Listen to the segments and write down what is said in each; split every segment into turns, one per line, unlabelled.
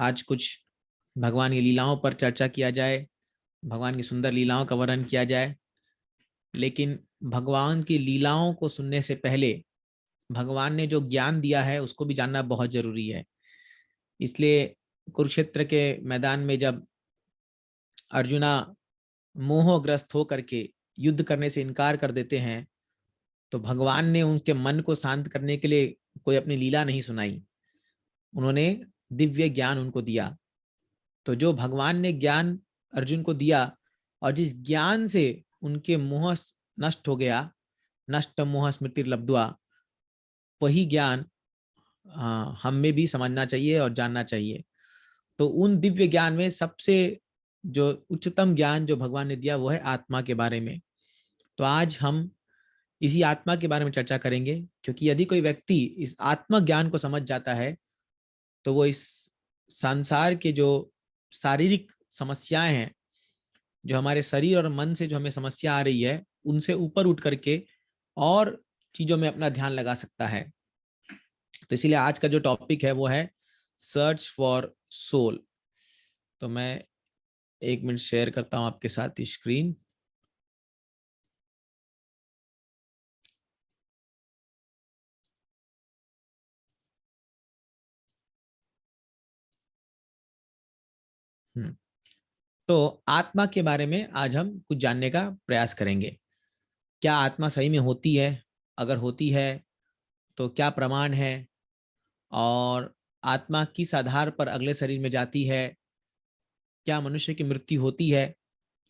आज कुछ भगवान की लीलाओं पर चर्चा किया जाए, भगवान की सुंदर लीलाओं का वर्णन किया जाए। लेकिन भगवान की लीलाओं को सुनने से पहले भगवान ने जो ज्ञान दिया है उसको भी जानना बहुत जरूरी है। इसलिए कुरुक्षेत्र के मैदान में जब अर्जुना मोहग्रस्त होकर के युद्ध करने से इनकार कर देते हैं, तो भगवान ने उनके मन को शांत करने के लिए कोई अपनी लीला नहीं सुनाई, उन्होंने दिव्य ज्ञान उनको दिया। तो जो भगवान ने ज्ञान अर्जुन को दिया और जिस ज्ञान से उनके मोह नष्ट हो गया, नष्ट मोह स्मृति लब्ध्वा, वही ज्ञान हमें भी समझना चाहिए और जानना चाहिए। तो उन दिव्य ज्ञान में सबसे जो उच्चतम ज्ञान जो भगवान ने दिया वो है आत्मा के बारे में। तो आज हम इसी आत्मा के बारे में चर्चा करेंगे, क्योंकि यदि कोई व्यक्ति इस आत्मा ज्ञान को समझ जाता है तो वो इस संसार के जो शारीरिक समस्याएं हैं, जो हमारे शरीर और मन से जो हमें समस्या आ रही है, उनसे ऊपर उठ करके और चीजों में अपना ध्यान लगा सकता है। तो इसीलिए आज का जो टॉपिक है वो है सर्च फॉर सोल। तो मैं 1 मिनट शेयर करता हूं आपके साथ स्क्रीन। तो आत्मा के बारे में आज हम कुछ जानने का प्रयास करेंगे। क्या आत्मा सही में होती है? अगर होती है तो क्या प्रमाण है? और आत्मा किस आधार पर अगले शरीर में जाती है? क्या मनुष्य की मृत्यु होती है?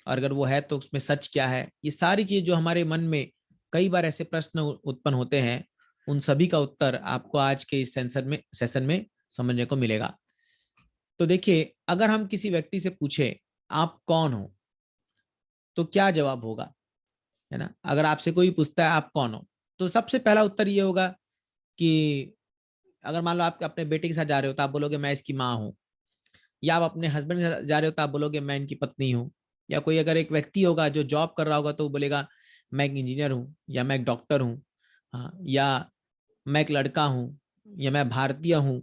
और अगर वो है तो उसमें सच क्या है? ये सारी चीज जो हमारे मन में कई बार ऐसे प्रश्न उत्पन्न होते हैं, उन सभी का उत्तर आपको आज के इस सेशन में समझने को मिलेगा। तो देखिए, अगर हम किसी व्यक्ति से पूछे आप कौन हो, तो क्या जवाब होगा, है ना? अगर आपसे कोई पूछता है आप कौन हो, तो सबसे पहला उत्तर ये होगा कि अगर मान लो आप अपने बेटे के साथ जा रहे हो तो आप बोलोगे मैं इसकी माँ हूँ, या आप अपने हस्बैंड के साथ जा रहे हो तो आप बोलोगे मैं इनकी पत्नी हूँ। या कोई अगर एक व्यक्ति होगा जो जॉब कर रहा होगा तो वो बोलेगा मैं एक इंजीनियर हूँ, या मैं एक डॉक्टर हूँ, हाँ, या मैं एक लड़का हूँ, या मैं भारतीय हूँ।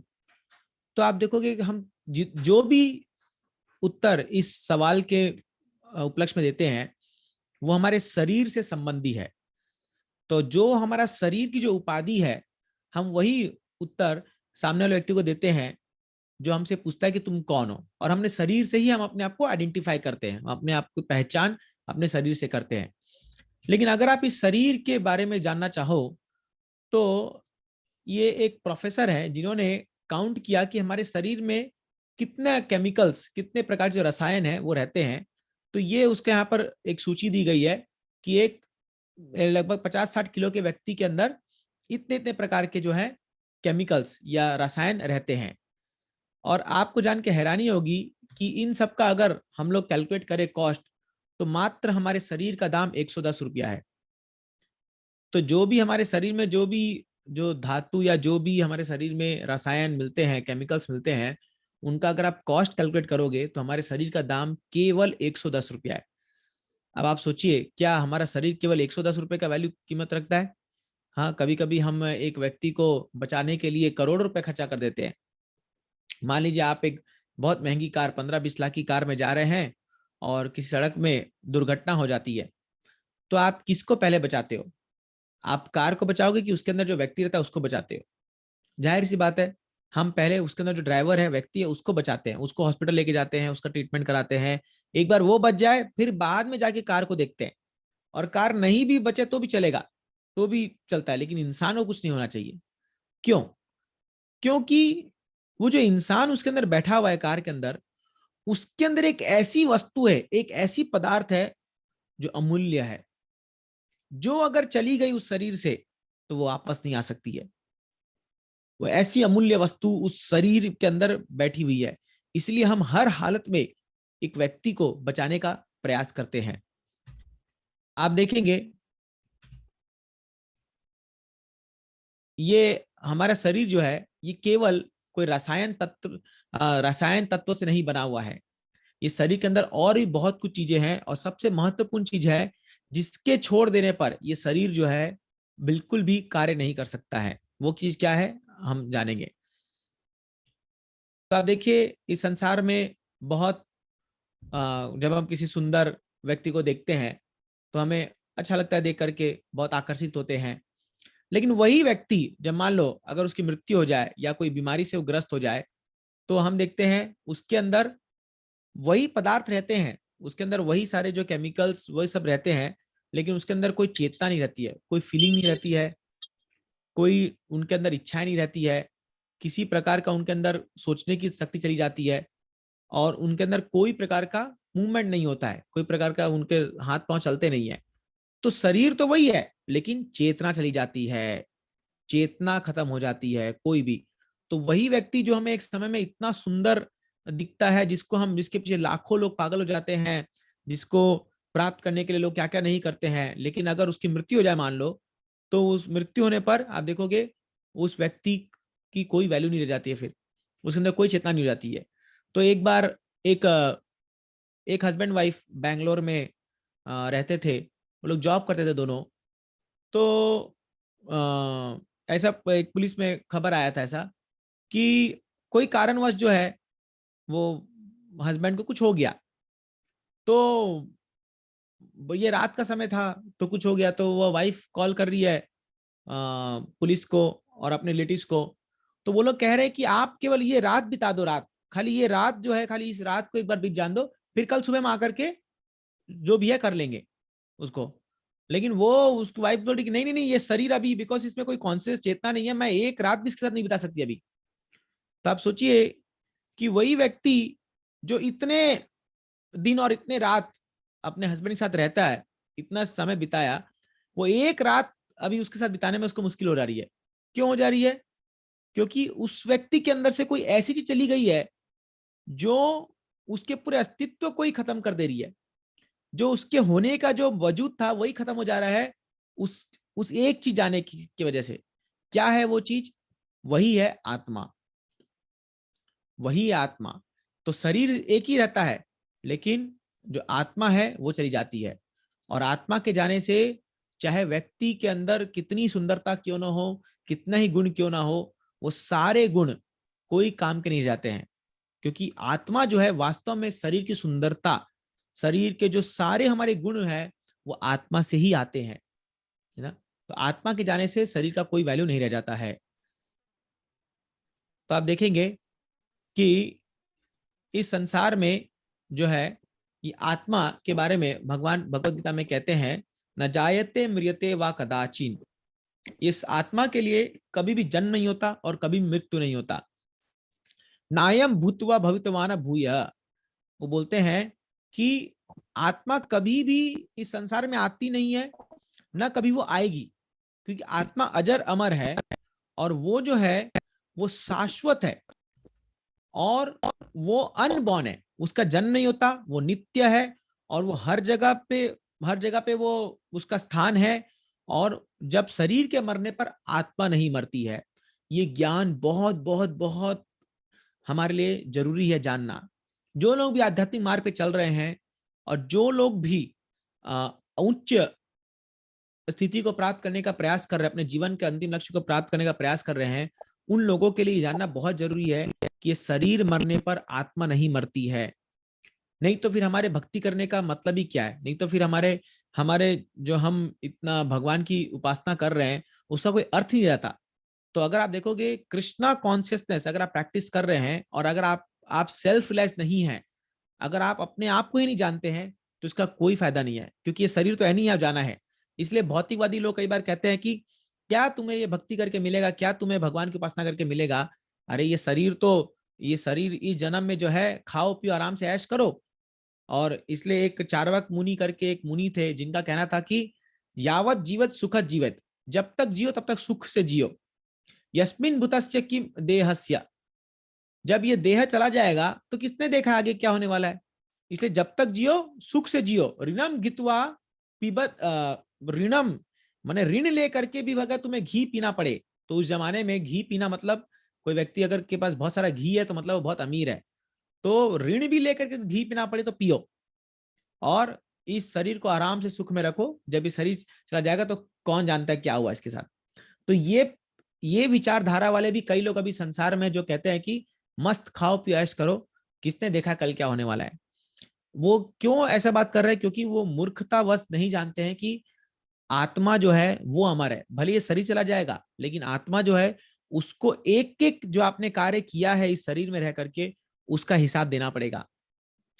तो आप देखोगे कि हम जो भी उत्तर इस सवाल के उपलक्ष्य में देते हैं वो हमारे शरीर से संबंधी है। तो जो हमारा शरीर की जो उपाधि है, हम वही उत्तर सामने वाले व्यक्ति को देते हैं जो हमसे पूछता है कि तुम कौन हो। और हमने शरीर से ही हम अपने आप को आइडेंटिफाई करते हैं, अपने आप की पहचान अपने शरीर से करते हैं। लेकिन अगर आप इस शरीर के बारे में जानना चाहो तो ये एक प्रोफेसर है जिन्होंने काउंट किया कि हमारे शरीर में कितने केमिकल्स, कितने प्रकार के जो रसायन है वो रहते हैं। तो ये उसके यहाँ पर एक सूची दी गई है कि एक लगभग 50-60 किलो के व्यक्ति के अंदर इतने इतने प्रकार के जो है केमिकल्स या रसायन रहते हैं। और आपको जान के हैरानी होगी कि इन सब का अगर हम लोग कैलकुलेट करें कॉस्ट, तो मात्र हमारे शरीर का दाम 110 रुपया है। तो जो भी हमारे शरीर में जो भी जो धातु या जो भी हमारे शरीर में रसायन मिलते हैं, केमिकल्स मिलते हैं, उनका अगर आप कॉस्ट कैलकुलेट करोगे तो हमारे शरीर का दाम केवल 110 रुपया है। अब आप सोचिए, क्या हमारा शरीर केवल 110 रुपए का वैल्यू कीमत रखता है? हाँ, कभी कभी हम एक व्यक्ति को बचाने के लिए करोड़ रुपए खर्चा कर देते हैं। मान लीजिए आप एक बहुत महंगी कार, 15-20 लाख की कार में जा रहे हैं और किसी सड़क में दुर्घटना हो जाती है, तो आप किसको पहले बचाते हो? आप कार को बचाओगे कि उसके अंदर जो व्यक्ति रहता है उसको बचाते हो? जाहिर सी बात है, हम पहले उसके अंदर जो ड्राइवर है, व्यक्ति है, उसको बचाते हैं, उसको हॉस्पिटल लेके जाते हैं, उसका ट्रीटमेंट कराते हैं। एक बार वो बच जाए फिर बाद में जाके कार को देखते हैं। और कार नहीं भी बचे तो भी चलेगा, तो भी चलता है, लेकिन इंसान को कुछ नहीं होना चाहिए। क्यों? क्योंकि वो जो इंसान उसके अंदर बैठा हुआ है कार के अंदर, उसके अंदर एक ऐसी वस्तु है, एक ऐसी पदार्थ है जो अमूल्य है, जो अगर चली गई उस शरीर से तो वो वापस नहीं आ सकती है। वो ऐसी अमूल्य वस्तु उस शरीर के अंदर बैठी हुई है। इसलिए हम हर हालत में एक व्यक्ति को बचाने का प्रयास करते हैं। आप देखेंगे, ये हमारा शरीर जो है ये केवल कोई रसायन तत्व से नहीं बना हुआ है। ये शरीर के अंदर और भी बहुत कुछ चीजें हैं, और सबसे महत्वपूर्ण चीज है जिसके छोड़ देने पर ये शरीर जो है बिल्कुल भी कार्य नहीं कर सकता है। वो चीज क्या है हम जानेंगे। तो आप देखिए इस संसार में बहुत जब हम किसी सुंदर व्यक्ति को देखते हैं तो हमें अच्छा लगता है देख करके, बहुत आकर्षित होते हैं। लेकिन वही व्यक्ति जब मान लो अगर उसकी मृत्यु हो जाए या कोई बीमारी से वो ग्रस्त हो जाए, तो हम देखते हैं उसके अंदर वही पदार्थ रहते हैं, उसके अंदर वही सारे जो केमिकल्स वही सब रहते हैं, लेकिन उसके अंदर कोई चेतना नहीं रहती है, कोई फीलिंग नहीं रहती है, कोई उनके अंदर इच्छाएं नहीं रहती है, किसी प्रकार का उनके अंदर सोचने की शक्ति चली जाती है, और उनके अंदर कोई प्रकार का मूवमेंट नहीं होता है, कोई प्रकार का उनके हाथ पांव चलते नहीं है। तो शरीर तो वही है, लेकिन चेतना चली जाती है, चेतना खत्म हो जाती है कोई भी। तो वही व्यक्ति जो हमें एक समय में इतना सुंदर दिखता है, जिसको हम, जिसके पीछे लाखों लोग पागल हो जाते हैं, जिसको प्राप्त करने के लिए लोग क्या क्या नहीं करते हैं, लेकिन अगर उसकी मृत्यु हो जाए मान लो, तो उस मृत्यु होने पर आप देखोगे उस व्यक्ति की कोई वैल्यू नहीं रह जाती है, फिर उसके अंदर कोई चेतना नहीं हो जाती है। तो एक बार एक एक हस्बैंड वाइफ बैंगलोर में रहते थे, वो लोग जॉब करते थे दोनों। तो ऐसा एक पुलिस में खबर आया था ऐसा कि कोई कारणवश जो है वो हस्बैंड को कुछ हो गया। तो ये रात का समय था, तो कुछ हो गया, तो वो वाइफ कॉल कर रही है पुलिस को और अपने रिलेटिव्स को। तो वो लोग कह रहे हैं कि आप केवल ये रात बिता दो, रात खाली, ये रात जो है खाली इस रात को एक बार बीत जान दो, फिर कल सुबह में आकर के जो भी है कर लेंगे उसको। लेकिन वो उसकी वाइफ बोली कि नहीं नहीं नहीं, ये शरीर अभी, बिकॉज इसमें कोई कॉन्शियस चेतना नहीं है, मैं एक रात भी इसके साथ नहीं बिता सकती अभी। तो आप सोचिए कि वही व्यक्ति जो इतने दिन और इतने रात अपने हस्बैंड के साथ रहता है, इतना समय बिताया, वो एक रात अभी उसके साथ बिताने में उसको मुश्किल हो जा रही है। क्यों हो जा रही है? क्योंकि उस व्यक्ति के अंदर से कोई ऐसी चीज चली गई है जो उसके पूरे अस्तित्व को ही खत्म कर दे रही है। जो उसके होने का जो वजूद था वही खत्म हो जा रहा है उस एक चीज जाने की वजह से। क्या है वो चीज? वही है आत्मा, वही है आत्मा। तो शरीर एक ही रहता है, लेकिन जो आत्मा है वो चली जाती है। और आत्मा के जाने से चाहे व्यक्ति के अंदर कितनी सुंदरता क्यों ना हो, कितना ही गुण क्यों ना हो, वो सारे गुण कोई काम के नहीं जाते हैं। क्योंकि आत्मा जो है वास्तव में शरीर की सुंदरता, शरीर के जो सारे हमारे गुण हैं वो आत्मा से ही आते हैं, है ना। तो आत्मा के जाने से शरीर का कोई वैल्यू नहीं रह जाता है। तो आप देखेंगे कि इस संसार में जो है ये आत्मा के बारे में भगवान भगवत गीता में कहते हैं, न जायते म्रियते वा कदाचिन। इस आत्मा के लिए कभी भी जन्म नहीं होता और कभी मृत्यु नहीं होता। नायम भूतवा भवितवान भूय। वो बोलते हैं कि आत्मा कभी भी इस संसार में आती नहीं है, ना कभी वो आएगी, क्योंकि आत्मा अजर अमर है और वो जो है वो शाश्वत है और वो अनबॉर्न है, उसका जन्म नहीं होता, वो नित्य है और वो हर जगह पे वो उसका स्थान है। और जब शरीर के मरने पर आत्मा नहीं मरती है। ये ज्ञान बहुत बहुत बहुत हमारे लिए जरूरी है जानना। जो लोग भी आध्यात्मिक मार्ग पे चल रहे हैं और जो लोग भी उच्च स्थिति को प्राप्त करने का प्रयास कर रहे हैं, अपने जीवन के अंतिम लक्ष्य को प्राप्त करने का प्रयास कर रहे हैं, उन लोगों के लिए जानना बहुत जरूरी है कि ये शरीर मरने पर आत्मा नहीं मरती है। नहीं तो फिर हमारे भक्ति करने का मतलब ही क्या है? नहीं तो फिर हमारे हमारे जो हम इतना भगवान की उपासना कर रहे हैं उसका कोई अर्थ नहीं रहता। तो अगर आप देखोगे कृष्णा कॉन्शियसनेस अगर आप प्रैक्टिस कर रहे हैं और अगर आप सेल्फ रिलाइज नहीं है, अगर आप अपने आप को ही नहीं जानते हैं, तो इसका कोई फायदा नहीं है, क्योंकि ये शरीर तो है नहीं जाना है। इसलिए भौतिकवादी लोग कई बार कहते हैं कि क्या तुम्हें ये भक्ति करके मिलेगा, क्या तुम्हें भगवान की उपासना करके मिलेगा? अरे ये शरीर इस जन्म में जो है खाओ पियो आराम से ऐश करो। और इसलिए एक चार्वाक मुनि करके एक मुनि थे जिनका कहना था कि यावत जीवत सुखद जीवत, जब तक जियो तब तक सुख से जियो। यस्मिन भूतस्य किम देहस्य, जब ये देह चला जाएगा तो किसने देखा आगे क्या होने वाला है? इसलिए जब तक जियो सुख से जियो। ऋणम गितवा पिबत, ऋणम माने ऋण लेकर के भी अगर तुम्हें घी पीना पड़े, तो उस जमाने में घी पीना मतलब कोई व्यक्ति अगर के पास बहुत सारा घी है तो मतलब वो बहुत अमीर है। तो ऋण भी लेकर के घी पीना पड़े तो पियो, और इस शरीर को आराम से सुख में रखो। जब इस शरीर चला जाएगा तो कौन जानता है क्या हुआ इसके साथ। तो ये विचारधारा वाले भी कई लोग अभी संसार में जो कहते हैं कि मस्त खाओ पियो ऐश करो, किसने देखा कल क्या होने वाला है। वो क्यों ऐसा बात कर रहे हैं? क्योंकि वो मूर्खतावश नहीं जानते हैं कि आत्मा जो है वो अमर है। भले ये शरीर चला जाएगा, लेकिन आत्मा जो है उसको एक एक जो आपने कार्य किया है इस शरीर में रह करके उसका हिसाब देना पड़ेगा,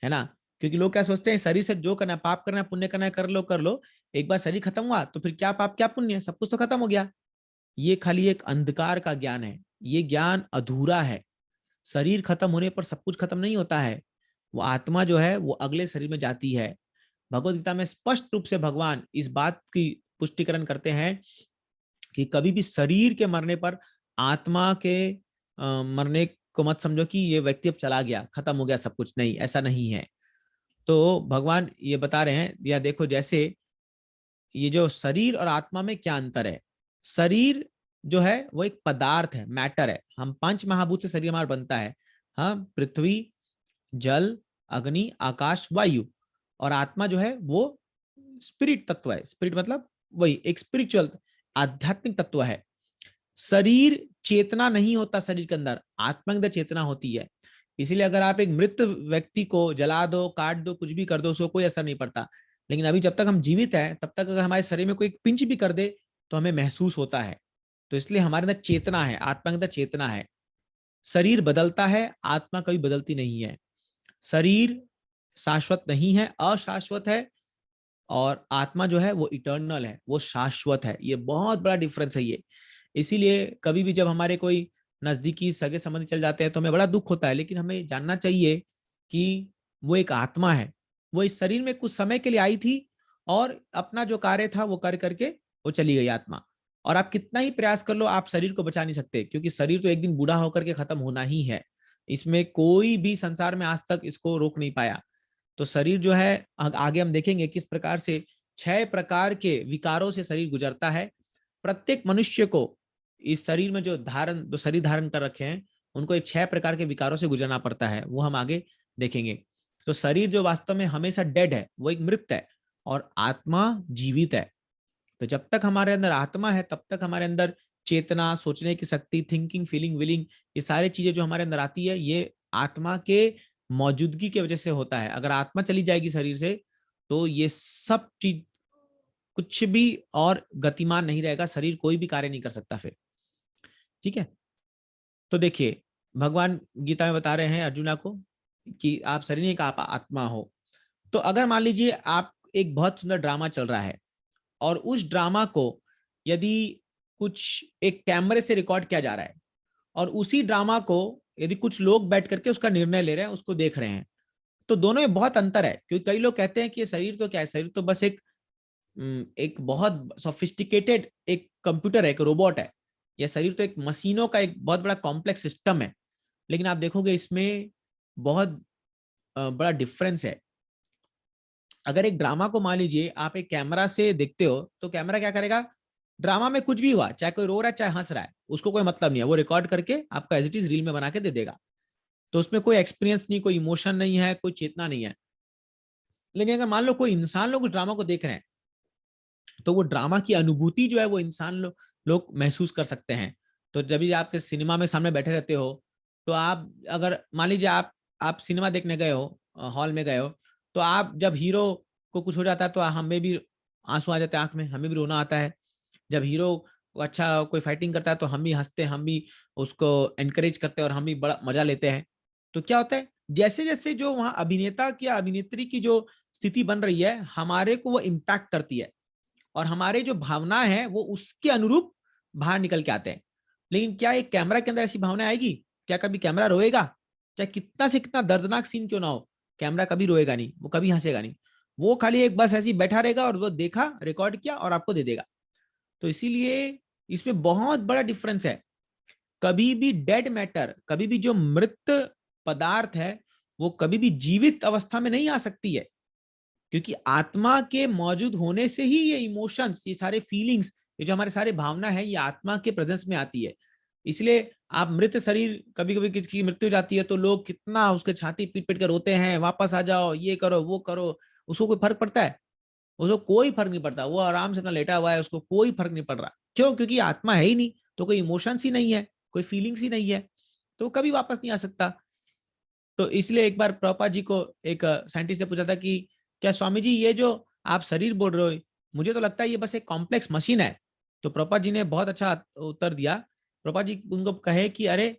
है ना। क्योंकि लोग क्या सोचते हैं, शरीर से जो करना है, पाप करना है पुण्य करना है, कर लो कर लो, एक बार शरीर खत्म हुआ तो फिर क्या पाप क्या पुण्य, सब कुछ तो खत्म हो गया। ये खाली एक अंधकार का ज्ञान है, ये ज्ञान अधूरा है। शरीर खत्म होने पर सब कुछ खत्म नहीं होता है। वो आत्मा जो है वो अगले शरीर में जाती है। भगवत गीता में स्पष्ट रूप से भगवान इस बात की पुष्टिकरण करते हैं कि कभी भी शरीर के मरने पर आत्मा के मरने को मत समझो कि ये व्यक्ति अब चला गया, खत्म हो गया सब कुछ, नहीं, ऐसा नहीं है। तो भगवान ये बता रहे हैं, या देखो जैसे ये जो शरीर और आत्मा में क्या अंतर है। शरीर जो है वो एक पदार्थ है, मैटर है। हम पंच महाभूत से शरीर हमारा बनता है। हाँ, पृथ्वी, जल, अग्नि, आकाश, वायु। और आत्मा जो है वो स्पिरिट तत्व है। स्पिरिट मतलब वही एक स्पिरिचुअल आध्यात्मिक तत्व है। शरीर चेतना नहीं होता, शरीर के अंदर आत्मा के अंदर चेतना होती है। इसीलिए अगर आप एक मृत व्यक्ति को जला दो, काट दो, कुछ भी कर दो, उसको कोई असर नहीं पड़ता। लेकिन अभी जब तक हम जीवित हैं तब तक अगर हमारे शरीर में कोई पिंच भी कर दे तो हमें महसूस होता है। तो इसलिए हमारे अंदर चेतना है, आत्मा के अंदर चेतना है। शरीर बदलता है, आत्मा कभी बदलती नहीं है। शरीर शाश्वत नहीं है, अशाश्वत है। और आत्मा जो है वो इटर्नल है, वो शाश्वत है। ये बहुत बड़ा डिफरेंस है ये। इसीलिए कभी भी जब हमारे कोई नजदीकी सगे संबंधी चल जाते हैं तो हमें बड़ा दुख होता है, लेकिन हमें जानना चाहिए कि वो एक आत्मा है। वो इस शरीर में कुछ समय के लिए आई थी और अपना जो कार्य था वो कर करके वो चली गई आत्मा। और आप कितना ही प्रयास कर लो, आप शरीर को बचा नहीं सकते, क्योंकि शरीर तो एक दिन बूढ़ा होकर के खत्म होना ही है। इसमें कोई भी संसार में आज तक इसको रोक नहीं पाया। तो शरीर जो है आगे हम देखेंगे किस प्रकार से 6 प्रकार के विकारों से शरीर गुजरता है। प्रत्येक मनुष्य को इस शरीर में जो शरीर धारण कर रखे हैं उनको ये 6 प्रकार के विकारों से गुजरना पड़ता है, वो हम आगे देखेंगे। तो शरीर जो वास्तव में हमेशा डेड है, वो एक मृत है, और आत्मा जीवित है। तो जब तक हमारे अंदर आत्मा है तब तक हमारे अंदर चेतना, सोचने की शक्ति, थिंकिंग, फीलिंग, विलिंग, ये सारी चीजें जो हमारे अंदर आती है ये आत्मा के मौजूदगी की वजह से होता है। अगर आत्मा चली जाएगी शरीर से तो ये सब चीज कुछ भी और गतिमान नहीं रहेगा, शरीर कोई भी कार्य नहीं कर सकता फिर। ठीक है। तो देखिए भगवान गीता में बता रहे हैं अर्जुना को कि आप शरीर नहीं, आप आत्मा हो। तो अगर मान लीजिए आप एक बहुत सुंदर ड्रामा चल रहा है और उस ड्रामा को यदि कुछ एक कैमरे से रिकॉर्ड किया जा रहा है और उसी ड्रामा को यदि कुछ लोग बैठ करके उसका निर्णय ले रहे हैं, उसको देख रहे हैं, तो दोनों में बहुत अंतर है। क्योंकि कई लोग कहते हैं कि ये शरीर तो क्या है, शरीर तो बस एक बहुत सोफिस्टिकेटेड एक कंप्यूटर है, एक रोबोट है। यह शरीर तो एक मशीनों का एक बहुत बड़ा कॉम्प्लेक्स सिस्टम है। लेकिन आप देखोगे इसमें बहुत बड़ा डिफरेंस है। अगर एक ड्रामा को मान लीजिए आप एक कैमरा से देखते हो तो कैमरा क्या करेगा, ड्रामा में कुछ भी हुआ, चाहे कोई रो रहा है चाहे हंस रहा है, उसको कोई मतलब नहीं है, वो रिकॉर्ड करके आपका एज इट इज रील में बना के दे देगा। तो उसमें कोई एक्सपीरियंस नहीं, कोई इमोशन नहीं है, कोई चेतना नहीं है। लेकिन अगर मान लो कोई इंसान लोग उस ड्रामा को देख रहे हैं तो वो ड्रामा की अनुभूति जो है वो इंसान लोग महसूस कर सकते हैं। तो जब भी आपके सिनेमा में सामने बैठे रहते हो तो आप अगर मान लीजिए आप सिनेमा देखने गए हो, हॉल में गए हो, तो आप जब हीरो को कुछ हो जाता है तो हमें भी आंसू आ जाते हैं आंख में, हमें भी रोना आता है। जब हीरो अच्छा कोई फाइटिंग करता है तो हम भी हंसते हैं, हम भी उसको एनकरेज करते हैं और हम भी बड़ा मजा लेते हैं। तो क्या होता है, जैसे जैसे जो वहां अभिनेता की या अभिनेत्री की जो स्थिति बन रही है हमारे को वो इम्पैक्ट करती है, और हमारे जो भावना है वो उसके अनुरूप बाहर निकल के आते हैं। लेकिन क्या एक कैमरा के अंदर ऐसी भावना आएगी? क्या कभी कैमरा रोएगा? चाहे कितना से कितना दर्दनाक सीन क्यों ना हो, कैमरा कभी रोएगा नहीं, वो कभी हंसेगा नहीं। वो खाली एक बस ऐसी बैठा रहेगा और वो देखा, रिकॉर्ड किया और आपको दे देगा। तो इसीलिए इसमें बहुत बड़ा डिफरेंस है। कभी भी डेड मैटर, कभी भी जो मृत पदार्थ है वो कभी भी जीवित अवस्था में नहीं आ सकती है, क्योंकि आत्मा के मौजूद होने से ही ये इमोशंस, ये सारे फीलिंग्स, ये जो हमारे सारे भावना है ये आत्मा के प्रेजेंस में आती है। इसलिए आप मृत शरीर, कभी कभी किसी की मृत्यु जाती है तो लोग कितना उसके छाती पीट पीट कर रोते हैं, वापस आ जाओ, ये करो वो करो। उसको कोई फर्क पड़ता है? उसको कोई फर्क नहीं पड़ता, वो आराम से अपना लेटा हुआ है, उसको कोई फर्क नहीं पड़ रहा। क्यों? क्योंकि आत्मा है ही नहीं, तो कोई इमोशंस ही नहीं है, कोई फीलिंग्स ही नहीं है। तो वो कभी वापस नहीं आ सकता। तो इसलिए एक बार प्रभुपाद जी को एक साइंटिस्ट ने पूछा था कि क्या स्वामी जी ये जो आप शरीर बोल रहे हो, मुझे तो लगता है ये बस एक कॉम्प्लेक्स मशीन है। तो प्रभुपाद जी ने बहुत अच्छा उत्तर दिया। प्रभुपाद जी उनको कहे कि अरे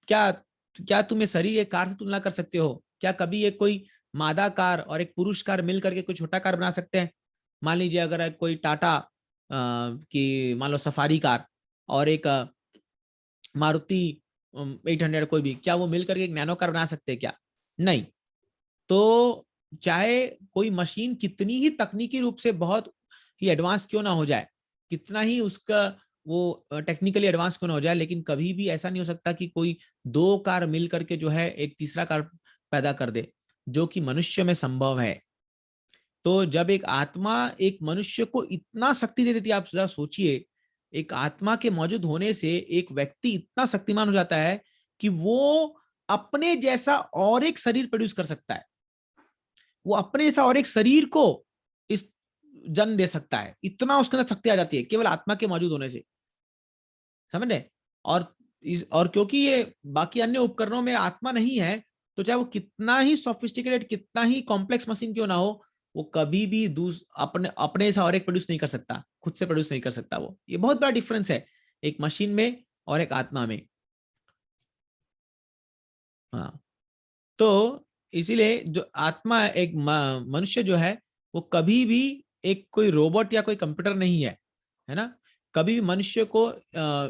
क्या क्या तुम ये शरीर एक कार से तुलना कर सकते हो? क्या कभी एक कोई मादा कार और एक पुरुष कार मिल करके कोई छोटा कार बना सकते हैं? मान लीजिए अगर कोई टाटा की मान लो सफारी कार और एक मारुति 800 कोई भी, क्या वो मिल करके एक नैनो कार बना सकते हैं क्या? नहीं। तो चाहे कोई मशीन कितनी ही तकनीकी रूप से बहुत ही एडवांस क्यों ना हो जाए, कितना ही उसका वो टेक्निकली एडवांस क्यों ना हो जाए, लेकिन कभी भी ऐसा नहीं हो सकता कि कोई दो कार मिल करके जो है एक तीसरा कार पैदा कर दे, जो कि मनुष्य में संभव है। तो जब एक आत्मा एक मनुष्य को इतना शक्ति दे देती है, आप जरा सोचिए, एक आत्मा के मौजूद होने से एक व्यक्ति इतना शक्तिमान हो जाता है कि वो अपने जैसा और एक शरीर प्रोड्यूस कर सकता है। वो अपने जैसा और एक शरीर को इस जन्म दे सकता है। इतना उसके अंदर शक्ति आ जाती है केवल आत्मा के मौजूद होने से, समझ रहे? और क्योंकि ये बाकी अन्य उपकरणों में आत्मा नहीं है, तो चाहे वो कितना ही सोफिस्टिकेटेड, कितना ही कॉम्प्लेक्स मशीन क्यों ना हो, वो कभी भी अपने अपने जैसा और एक प्रोड्यूस नहीं कर सकता, खुद से प्रोड्यूस नहीं कर सकता। वो ये बहुत बड़ा डिफरेंस है एक मशीन में और एक आत्मा में। हाँ, तो इसीलिए जो आत्मा एक मनुष्य जो है वो कभी भी एक कोई रोबोट या कोई कंप्यूटर नहीं है ना? कभी भी मनुष्य को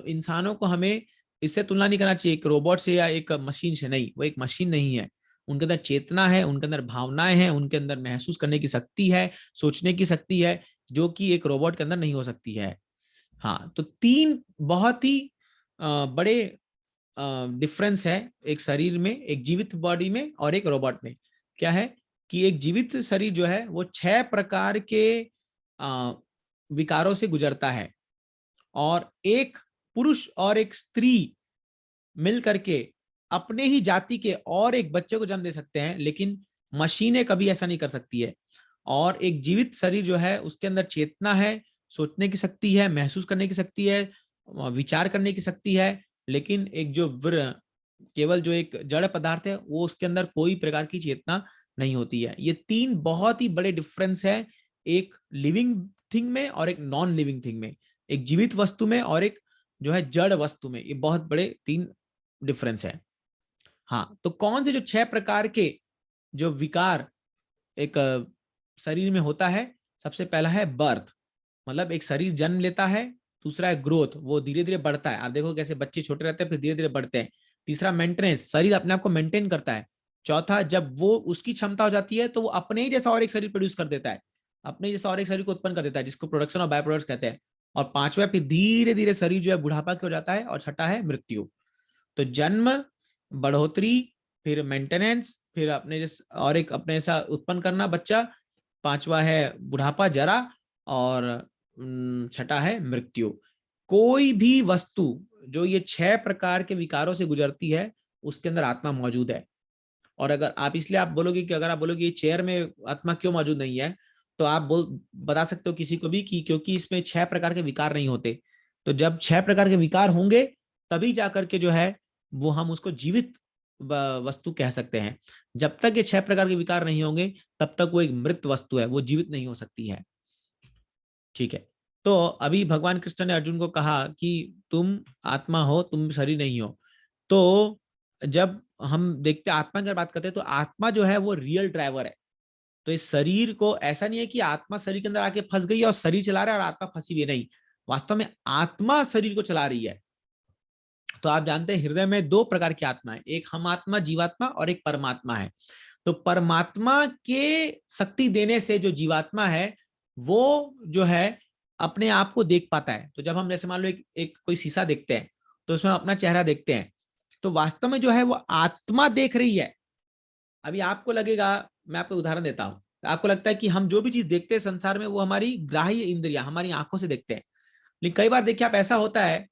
इंसानों को हमें इससे तुलना नहीं करना चाहिए, एक रोबोट से या एक मशीन से। नहीं, वो एक मशीन नहीं है। उनके अंदर चेतना है, उनके अंदर भावनाएं हैं, उनके अंदर महसूस करने की शक्ति है, सोचने की शक्ति है, जो कि एक रोबोट के अंदर नहीं हो सकती है। हाँ, तो तीन बहुत ही बड़े डिफरेंस है एक शरीर में, एक जीवित बॉडी में और एक रोबोट में। क्या है कि एक जीवित शरीर जो है वो 6 प्रकार के विकारों से गुजरता है, और एक पुरुष और एक स्त्री मिल करके अपने ही जाति के और एक बच्चे को जन्म दे सकते हैं, लेकिन मशीनें कभी ऐसा नहीं कर सकती है। और एक जीवित शरीर जो है उसके अंदर चेतना है, सोचने की शक्ति है, महसूस करने की शक्ति है, विचार करने की शक्ति है, लेकिन एक जो केवल जो एक जड़ पदार्थ है वो उसके अंदर कोई प्रकार की चेतना नहीं होती है। ये तीन बहुत ही बड़े डिफरेंस है एक लिविंग थिंग में और एक नॉन लिविंग थिंग में, एक जीवित वस्तु में और एक जो है जड़ वस्तु में। ये बहुत बड़े तीन डिफरेंस है। हाँ, तो कौन से जो 6 प्रकार के जो विकार एक शरीर में होता है? सबसे पहला है बर्थ, मतलब एक शरीर जन्म लेता है। दूसरा है ग्रोथ, वो धीरे धीरे बढ़ता है। आप देखो कैसे बच्चे छोटे रहते हैं फिर धीरे धीरे बढ़ते हैं। तीसरा मेंटेनेंस, शरीर अपने आप को मेंटेन करता है। चौथा, जब वो उसकी क्षमता हो जाती है तो वो अपने ही जैसा और एक शरीर प्रोड्यूस कर देता है, अपने जैसा और एक शरीर को उत्पन्न कर देता है, जिसको प्रोडक्शन और बाय प्रोडक्ट्स कहते हैं। और पांचवा, फिर धीरे धीरे शरीर जो है बुढ़ापा के हो जाता है। और छठा है मृत्यु। तो जन्म, बढ़ोतरी, फिर मेंटेनेंस, फिर अपने जैसे और एक अपने जैसा उत्पन्न करना बच्चा, पांचवा है बुढ़ापा जरा, और छठा है मृत्यु। कोई भी वस्तु जो ये 6 प्रकार के विकारों से गुजरती है उसके अंदर आत्मा मौजूद है। और अगर आप इसलिए आप बोलोगे कि अगर आप बोलोगे ये चेयर में आत्मा क्यों मौजूद नहीं है, तो आप बता सकते हो किसी को भी कि क्योंकि इसमें 6 प्रकार के विकार नहीं होते। तो जब 6 प्रकार के विकार होंगे तभी जाकर के जो है वो हम उसको जीवित वस्तु कह सकते हैं। जब तक ये 6 प्रकार के विकार नहीं होंगे तब तक वो एक मृत वस्तु है, वो जीवित नहीं हो सकती है। ठीक है। तो अभी भगवान कृष्ण ने अर्जुन को कहा कि तुम आत्मा हो, तुम शरीर नहीं हो। तो जब हम देखते आत्मा की बात करते हैं तो आत्मा जो है वो रियल ड्राइवर है। तो इस शरीर को ऐसा नहीं है कि आत्मा शरीर के अंदर आके फंस गई है और शरीर चला रहा है और आत्मा फंसी हुई है, नहीं। वास्तव में आत्मा शरीर को चला रही है। तो आप जानते हैं हृदय में 2 प्रकार की आत्मा है, एक हम आत्मा जीवात्मा और एक परमात्मा है। तो परमात्मा के शक्ति देने से जो जीवात्मा है वो जो है अपने आप को देख पाता है। तो जब हम जैसे मान लो एक कोई शीशा देखते हैं तो उसमें अपना चेहरा देखते हैं, तो वास्तव में जो है वो आत्मा देख रही है। अभी आपको लगेगा, मैं आपको उदाहरण देता हूं, आपको लगता है कि हम जो भी चीज देखते हैं संसार में वो हमारी ग्राह्य इंद्रिया, हमारी आंखों से देखते हैं। लेकिन कई बार देखिए आप, ऐसा होता है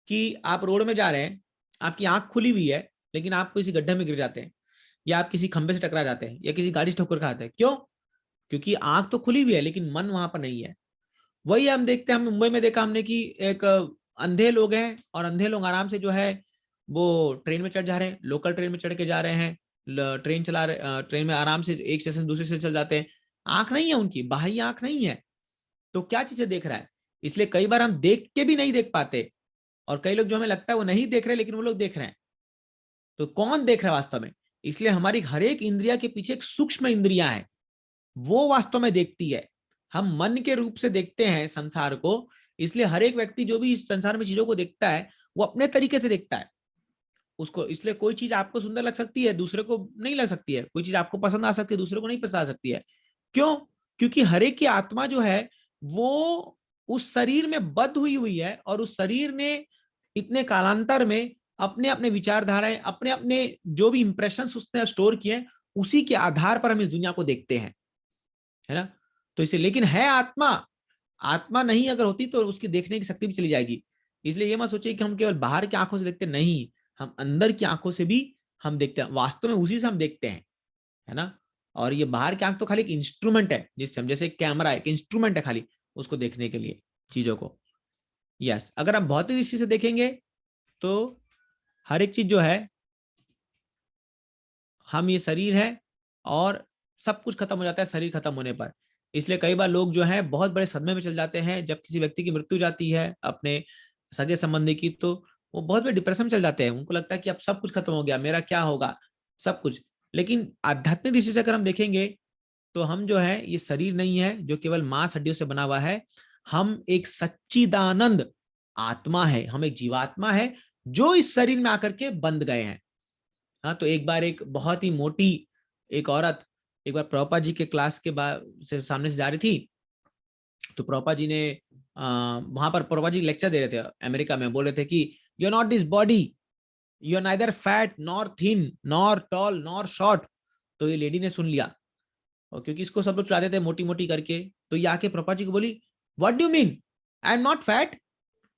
कि आप रोड में जा रहे हैं, आपकी आंख खुली हुई है, लेकिन आप किसी गड्ढे में गिर जाते हैं, या आप किसी खंबे से टकरा जाते हैं, या किसी गाड़ी से ठोकर खाते हैं। क्यों? क्योंकि आंख तो खुली हुई है लेकिन मन वहां पर नहीं है। वही हम देखते हैं, हम मुंबई में देखा हमने कि एक अंधे लोग हैं और अंधे लोग आराम से जो है वो ट्रेन में चढ़ जा रहे हैं, लोकल ट्रेन में चढ़ के जा रहे हैं, ट्रेन चला रहे, ट्रेन में आराम से एक स्टेशन दूसरे से चल जाते हैं। आंख नहीं है उनकी, बाह्य आंख नहीं है, तो क्या चीजें देख रहा है? इसलिए कई बार हम देख के भी नहीं देख पाते, और कई लोग जो हमें लगता है वो नहीं देख रहे लेकिन वो लोग देख रहे हैं। तो कौन देख रहा है वास्तव में? इसलिए हमारी हर एक इंद्रिया के पीछे एक सूक्ष्म इंद्रिया है, वो वास्तव में देखती है। हम मन के रूप से देखते हैं संसार को, इसलिए हर एक व्यक्ति जो भी इस संसार में चीजों को देखता है वो अपने तरीके से देखता है उसको। इसलिए कोई चीज आपको सुंदर लग सकती है, दूसरे को नहीं लग सकती है, कोई चीज आपको पसंद आ सकती है, दूसरे को नहीं पसंद आ सकती है। क्यों? क्योंकि हर एक की आत्मा जो है वो उस शरीर में बद्ध हुई हुई है, और उस शरीर ने इतने कालांतर में अपने अपने विचारधाराएं, अपने अपने जो भी इंप्रेशंस उसने स्टोर किए, उसी के आधार पर हम इस दुनिया को देखते हैं, है ना? तो इसे, लेकिन है आत्मा, आत्मा नहीं अगर होती तो उसकी देखने की शक्ति भी चली जाएगी। इसलिए ये मत सोचिए कि हम केवल बाहर की आंखों से देखते, नहीं, हम अंदर की आंखों से भी हम देखते हैं, वास्तव में उसी से हम देखते हैं, है ना? और ये बाहर की आंख तो खाली एक इंस्ट्रूमेंट है, जिससे हम, जैसे कैमरा एक इंस्ट्रूमेंट है खाली उसको देखने के लिए चीजों को। यस, अगर आप भौतिक दृष्टि से देखेंगे तो हर एक चीज जो है, हम ये शरीर है और सब कुछ खत्म हो जाता है शरीर खत्म होने पर। इसलिए कई बार लोग जो है बहुत बड़े सदमे में चल जाते हैं जब किसी व्यक्ति की मृत्यु जाती है अपने सगे संबंधी की, तो वो बहुत बड़े डिप्रेशन में चल जाते हैं। उनको लगता है कि अब सब कुछ खत्म हो गया, मेरा क्या होगा, सब कुछ। लेकिन आध्यात्मिक दृष्टि से अगर हम देखेंगे तो हम जो है ये शरीर नहीं है जो केवल मांस हड्डियों से बना हुआ है, हम एक सच्चिदानंद आत्मा है, हम एक जीवात्मा है जो इस शरीर में आकर के बंध गए हैं। हाँ, तो एक बार एक बहुत ही मोटी एक औरत एक बार प्रभुपाद जी के क्लास के बाद से सामने से जा रही थी, तो प्रभुपाद जी ने वहां पर प्रभुपाद जी लेक्चर दे रहे थे अमेरिका में, बोल रहे थे कि you are not this body, you are neither fat nor thin nor tall nor short. तो ये लेडी ने सुन लिया, और क्योंकि इसको सब लोग चलाते थे मोटी मोटी करके, तो ये आके प्रभुपाद जी को बोली, what do you mean, I am not fat,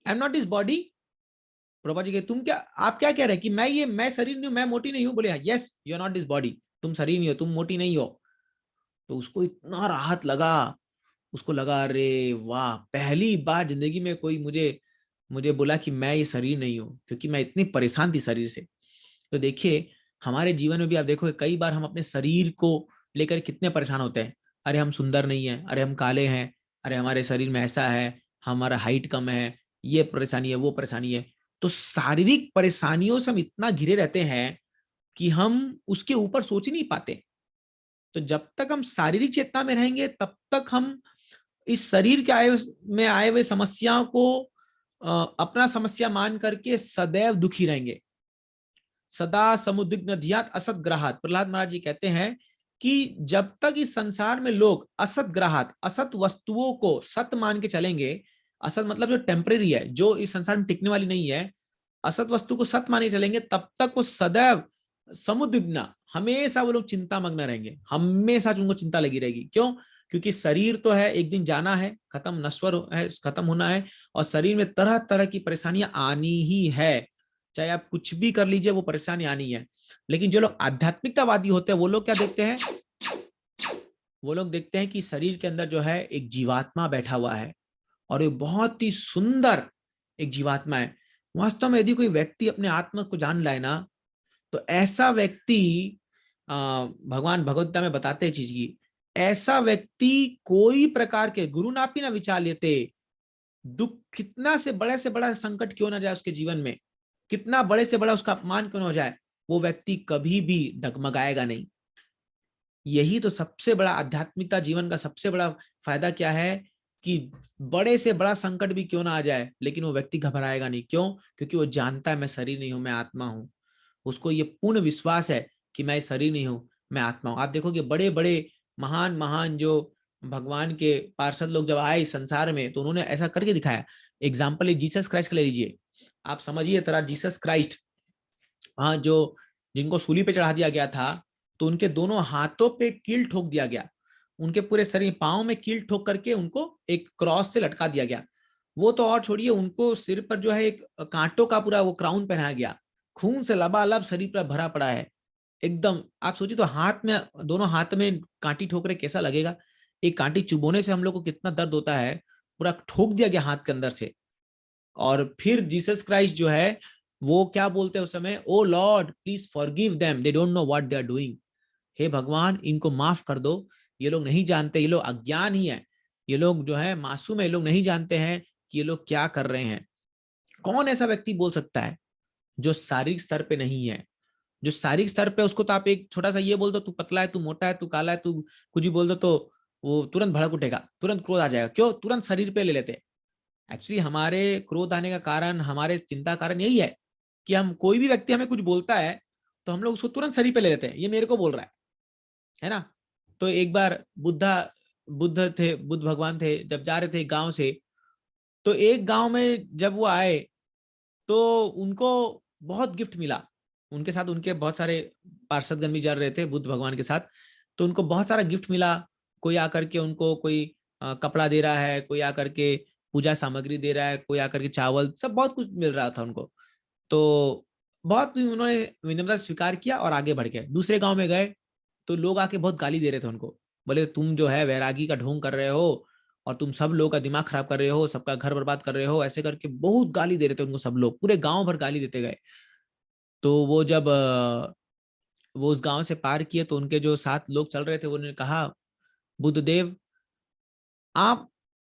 I am not this body. Prabhupada ji के, तुम क्या, आप क्या कह रहे हैं कि मैं शरीर नहीं हूं, मैं मोटी नहीं हूं? बोले, yes you are not this body, तुम शरीर नहीं हो, तुम मोटी नहीं हो। तो उसको इतना राहत लगा, उसको लगा अरे वाह, पहली बार जिंदगी में कोई मुझे मुझे बोला कि मैं ये शरीर नहीं हूं, क्योंकि मैं इतनी परेशान थी शरीर से। तो देखिए हमारे जीवन में भी आप देखोगे कई बार हम अपने शरीर को लेकर कितने परेशान होते हैं। अरे हम सुंदर नहीं है, अरे हम काले हैं, अरे हमारे शरीर में ऐसा है, हमारा हाइट कम है, ये परेशानी है, वो परेशानी है। तो शारीरिक परेशानियों से हम इतना घिरे रहते हैं कि हम उसके ऊपर सोच ही नहीं पाते। तो जब तक हम शारीरिक चेतना में रहेंगे तब तक हम इस शरीर के आए हुए समस्याओं को अपना समस्या मान करके सदैव दुखी रहेंगे। सदा समुद्विग्न धियात असत ग्रहात, प्रहलाद महाराज जी कहते हैं कि जब तक इस संसार में लोग असत ग्रहात, असत वस्तुओं को सत मान के चलेंगे, असत मतलब जो टेम्परेरी है, जो इस संसार में टिकने वाली नहीं है, असत वस्तु को सत माने चलेंगे, तब तक वो सदैव समुद्विग्न, हमेशा वो लोग चिंता मग्न रहेंगे, हमेशा उनको चिंता लगी रहेगी। क्यों? क्योंकि शरीर तो है, एक दिन जाना है, खत्म, नश्वर है, खत्म होना है, और शरीर में तरह तरह की परेशानियां आनी ही है, चाहे आप कुछ भी कर लीजिए वो परेशानी आनी है। लेकिन जो लोग आध्यात्मिकतावादी होते हैं वो लोग क्या देखते हैं? वो लोग देखते हैं कि शरीर के अंदर जो है एक जीवात्मा बैठा हुआ है, और ये बहुत ही सुंदर एक जीवात्मा है। वास्तव में यदि कोई व्यक्ति अपने आत्मा को जान लाए ना, तो ऐसा व्यक्ति, भगवान भगवद्गीता में बताते हैं चीज की, ऐसा व्यक्ति कोई प्रकार के गुरु नापी ना विचार लेते, दुख कितना से बड़ा संकट क्यों ना जाए उसके जीवन में, कितना बड़े से बड़ा उसका अपमान क्यों ना हो जाए, वो व्यक्ति कभी भी डगमगाएगा नहीं। यही तो सबसे बड़ा आध्यात्मिकता जीवन का सबसे बड़ा फायदा क्या है, कि बड़े से बड़ा संकट भी क्यों ना आ जाए लेकिन वो व्यक्ति घबराएगा नहीं। क्यों? क्योंकि वो जानता है मैं शरीर नहीं हूं, मैं आत्मा हूं। उसको ये पूर्ण विश्वास है कि मैं शरीर नहीं हूं, मैं आत्मा हूं। आप देखोगे बड़े बड़े महान महान जो भगवान के पार्षद लोग जब आए इस संसार में, तो उन्होंने ऐसा करके दिखाया। एग्जाम्पल एक जीसस क्राइस्ट का ले लीजिए, आप समझिए तरह जीसस क्राइस्ट, हाँ, जो जिनको सूली पे चढ़ा दिया गया था, तो उनके दोनों हाथों पे कील ठोक दिया गया, उनके पूरे शरीर पांव में कील ठोक करके उनको एक क्रॉस से लटका दिया गया। वो तो और छोड़िए, उनको सिर पर जो है एक कांटों का पूरा वो क्राउन पहनाया गया, खून से लबालब शरीर पर भरा पड़ा है एकदम। आप सोचिए तो हाथ में, दोनों हाथ में कांटी ठोक रहे, कैसा लगेगा? एक कांटी चुभोने से हम लोग को कितना दर्द होता है, पूरा ठोक दिया गया हाथ के अंदर से। और फिर जीसस क्राइस्ट जो है वो क्या बोलते हैं उस समय, O lord please forgive them, they don't know what they are doing. हे भगवान इनको माफ कर दो, ये लोग नहीं जानते, ये लोग अज्ञान ही है, ये लोग जो है मासूम है, ये लोग नहीं जानते हैं कि ये लोग क्या कर रहे हैं। कौन ऐसा व्यक्ति बोल सकता है जो शारीरिक स्तर पे नहीं है? जो शारीरिक स्तर पे, उसको तो आप एक छोटा सा ये बोल दो, तू पतला है, तू मोटा है, तू काला है, तू कुछ भी बोल दो, तो वो तुरंत भड़क उठेगा, तुरंत क्रोध आ जाएगा। क्यों? तुरंत शरीर पे ले लेते हैं। एक्चुअली हमारे क्रोध आने का कारण, हमारे चिंता कारण यही है कि हम, कोई भी व्यक्ति हमें कुछ बोलता है तो हम लोग उसको तुरंत शरीर पे ले लेते हैं, ये मेरे को बोल रहा है ना। तो एक बार बुद्ध भगवान थे, जब जा रहे थे गांव से, तो एक गांव में जब वो आए तो उनको बहुत गिफ्ट मिला। उनके साथ उनके बहुत सारे पार्षदगण भी जा रहे थे बुद्ध भगवान के साथ, तो उनको बहुत सारा गिफ्ट मिला। कोई आकर के उनको कोई कपड़ा दे रहा है, कोई आकर के पूजा सामग्री दे रहा है, कोई आकर के चावल, सब बहुत कुछ मिल रहा था उनको। तो बहुत उन्होंने विनम्रता स्वीकार किया और आगे बढ़ गए। दूसरे गांव में गए तो लोग आके बहुत गाली दे रहे थे उनको, बोले तुम जो है वैरागी का ढोंग कर रहे हो, और तुम सब लोगों का दिमाग खराब कर रहे हो, सबका घर बर्बाद कर रहे हो, ऐसे करके बहुत गाली दे रहे थे उनको। सब लोग पूरे गांव भर गाली देते गए। तो वो जब वो उस गांव से पार किए तो उनके जो साथ लोग चल रहे थे उन्होंने कहा, बुद्ध देव, आप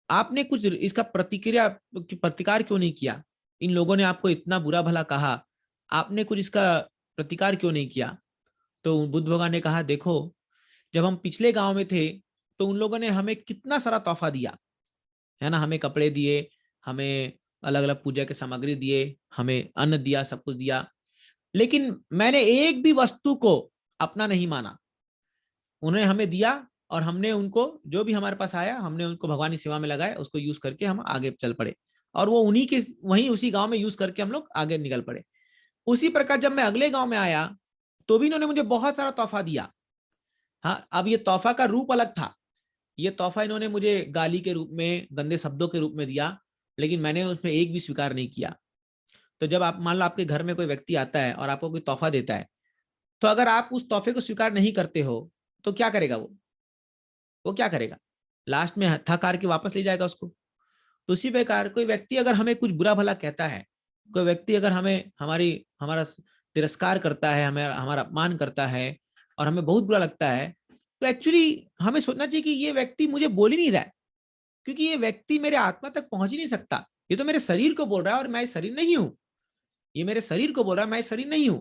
आपने कुछ इसका प्रतिकार क्यों नहीं किया? इन लोगों ने आपको इतना बुरा भला कहा, आपने कुछ इसका प्रतिकार क्यों नहीं किया? तो बुद्ध भगवान ने कहा, देखो, जब हम पिछले गांव में थे तो उन लोगों ने हमें कितना सारा तोहफा दिया, है ना, हमें कपड़े दिए, हमें अलग अलग पूजा के सामग्री दिए, हमें अन्न दिया, सब कुछ दिया, लेकिन मैंने एक भी वस्तु को अपना नहीं माना। उन्होंने हमें दिया और हमने उनको, जो भी हमारे पास आया, हमने उनको भगवान की सेवा में लगाया, उसको यूज करके हम आगे चल पड़े, और वो उन्हीं के वहीं उसी गांव में यूज करके हम लोग आगे निकल पड़े। उसी प्रकार जब मैं अगले गांव में आया तो भी इन्होंने मुझे बहुत सारा तोहफा दिया। हाँ, अब ये तोहफा का रूप अलग था। ये तोहफा इन्होंने मुझे गाली के रूप में, गंदे शब्दों के रूप में दिया, लेकिन मैंने उसमें एक भी स्वीकार नहीं किया। तो जब आप मान लो आपके घर में कोई व्यक्ति आता है और आपको कोई तोहफा देता है, तो अगर आप उस तोहफे को स्वीकार नहीं करते हो तो क्या करेगा वो क्या करेगा? लास्ट में थक हार के वापस ले जाएगा उसको। तो उसी प्रकार कोई व्यक्ति अगर हमें कुछ बुरा भला कहता है, कोई व्यक्ति अगर हमें हमारा तिरस्कार करता है, हमें हमारा अपमान करता है और हमें बहुत बुरा लगता है, तो एक्चुअली हमें सोचना चाहिए कि ये व्यक्ति मुझे बोल ही नहीं रहा है, क्योंकि ये व्यक्ति मेरे आत्मा तक पहुंच ही नहीं सकता। ये तो मेरे शरीर को बोल रहा है और मैं शरीर नहीं हूं। ये मेरे शरीर को बोल रहा है, मैं शरीर नहीं हूं।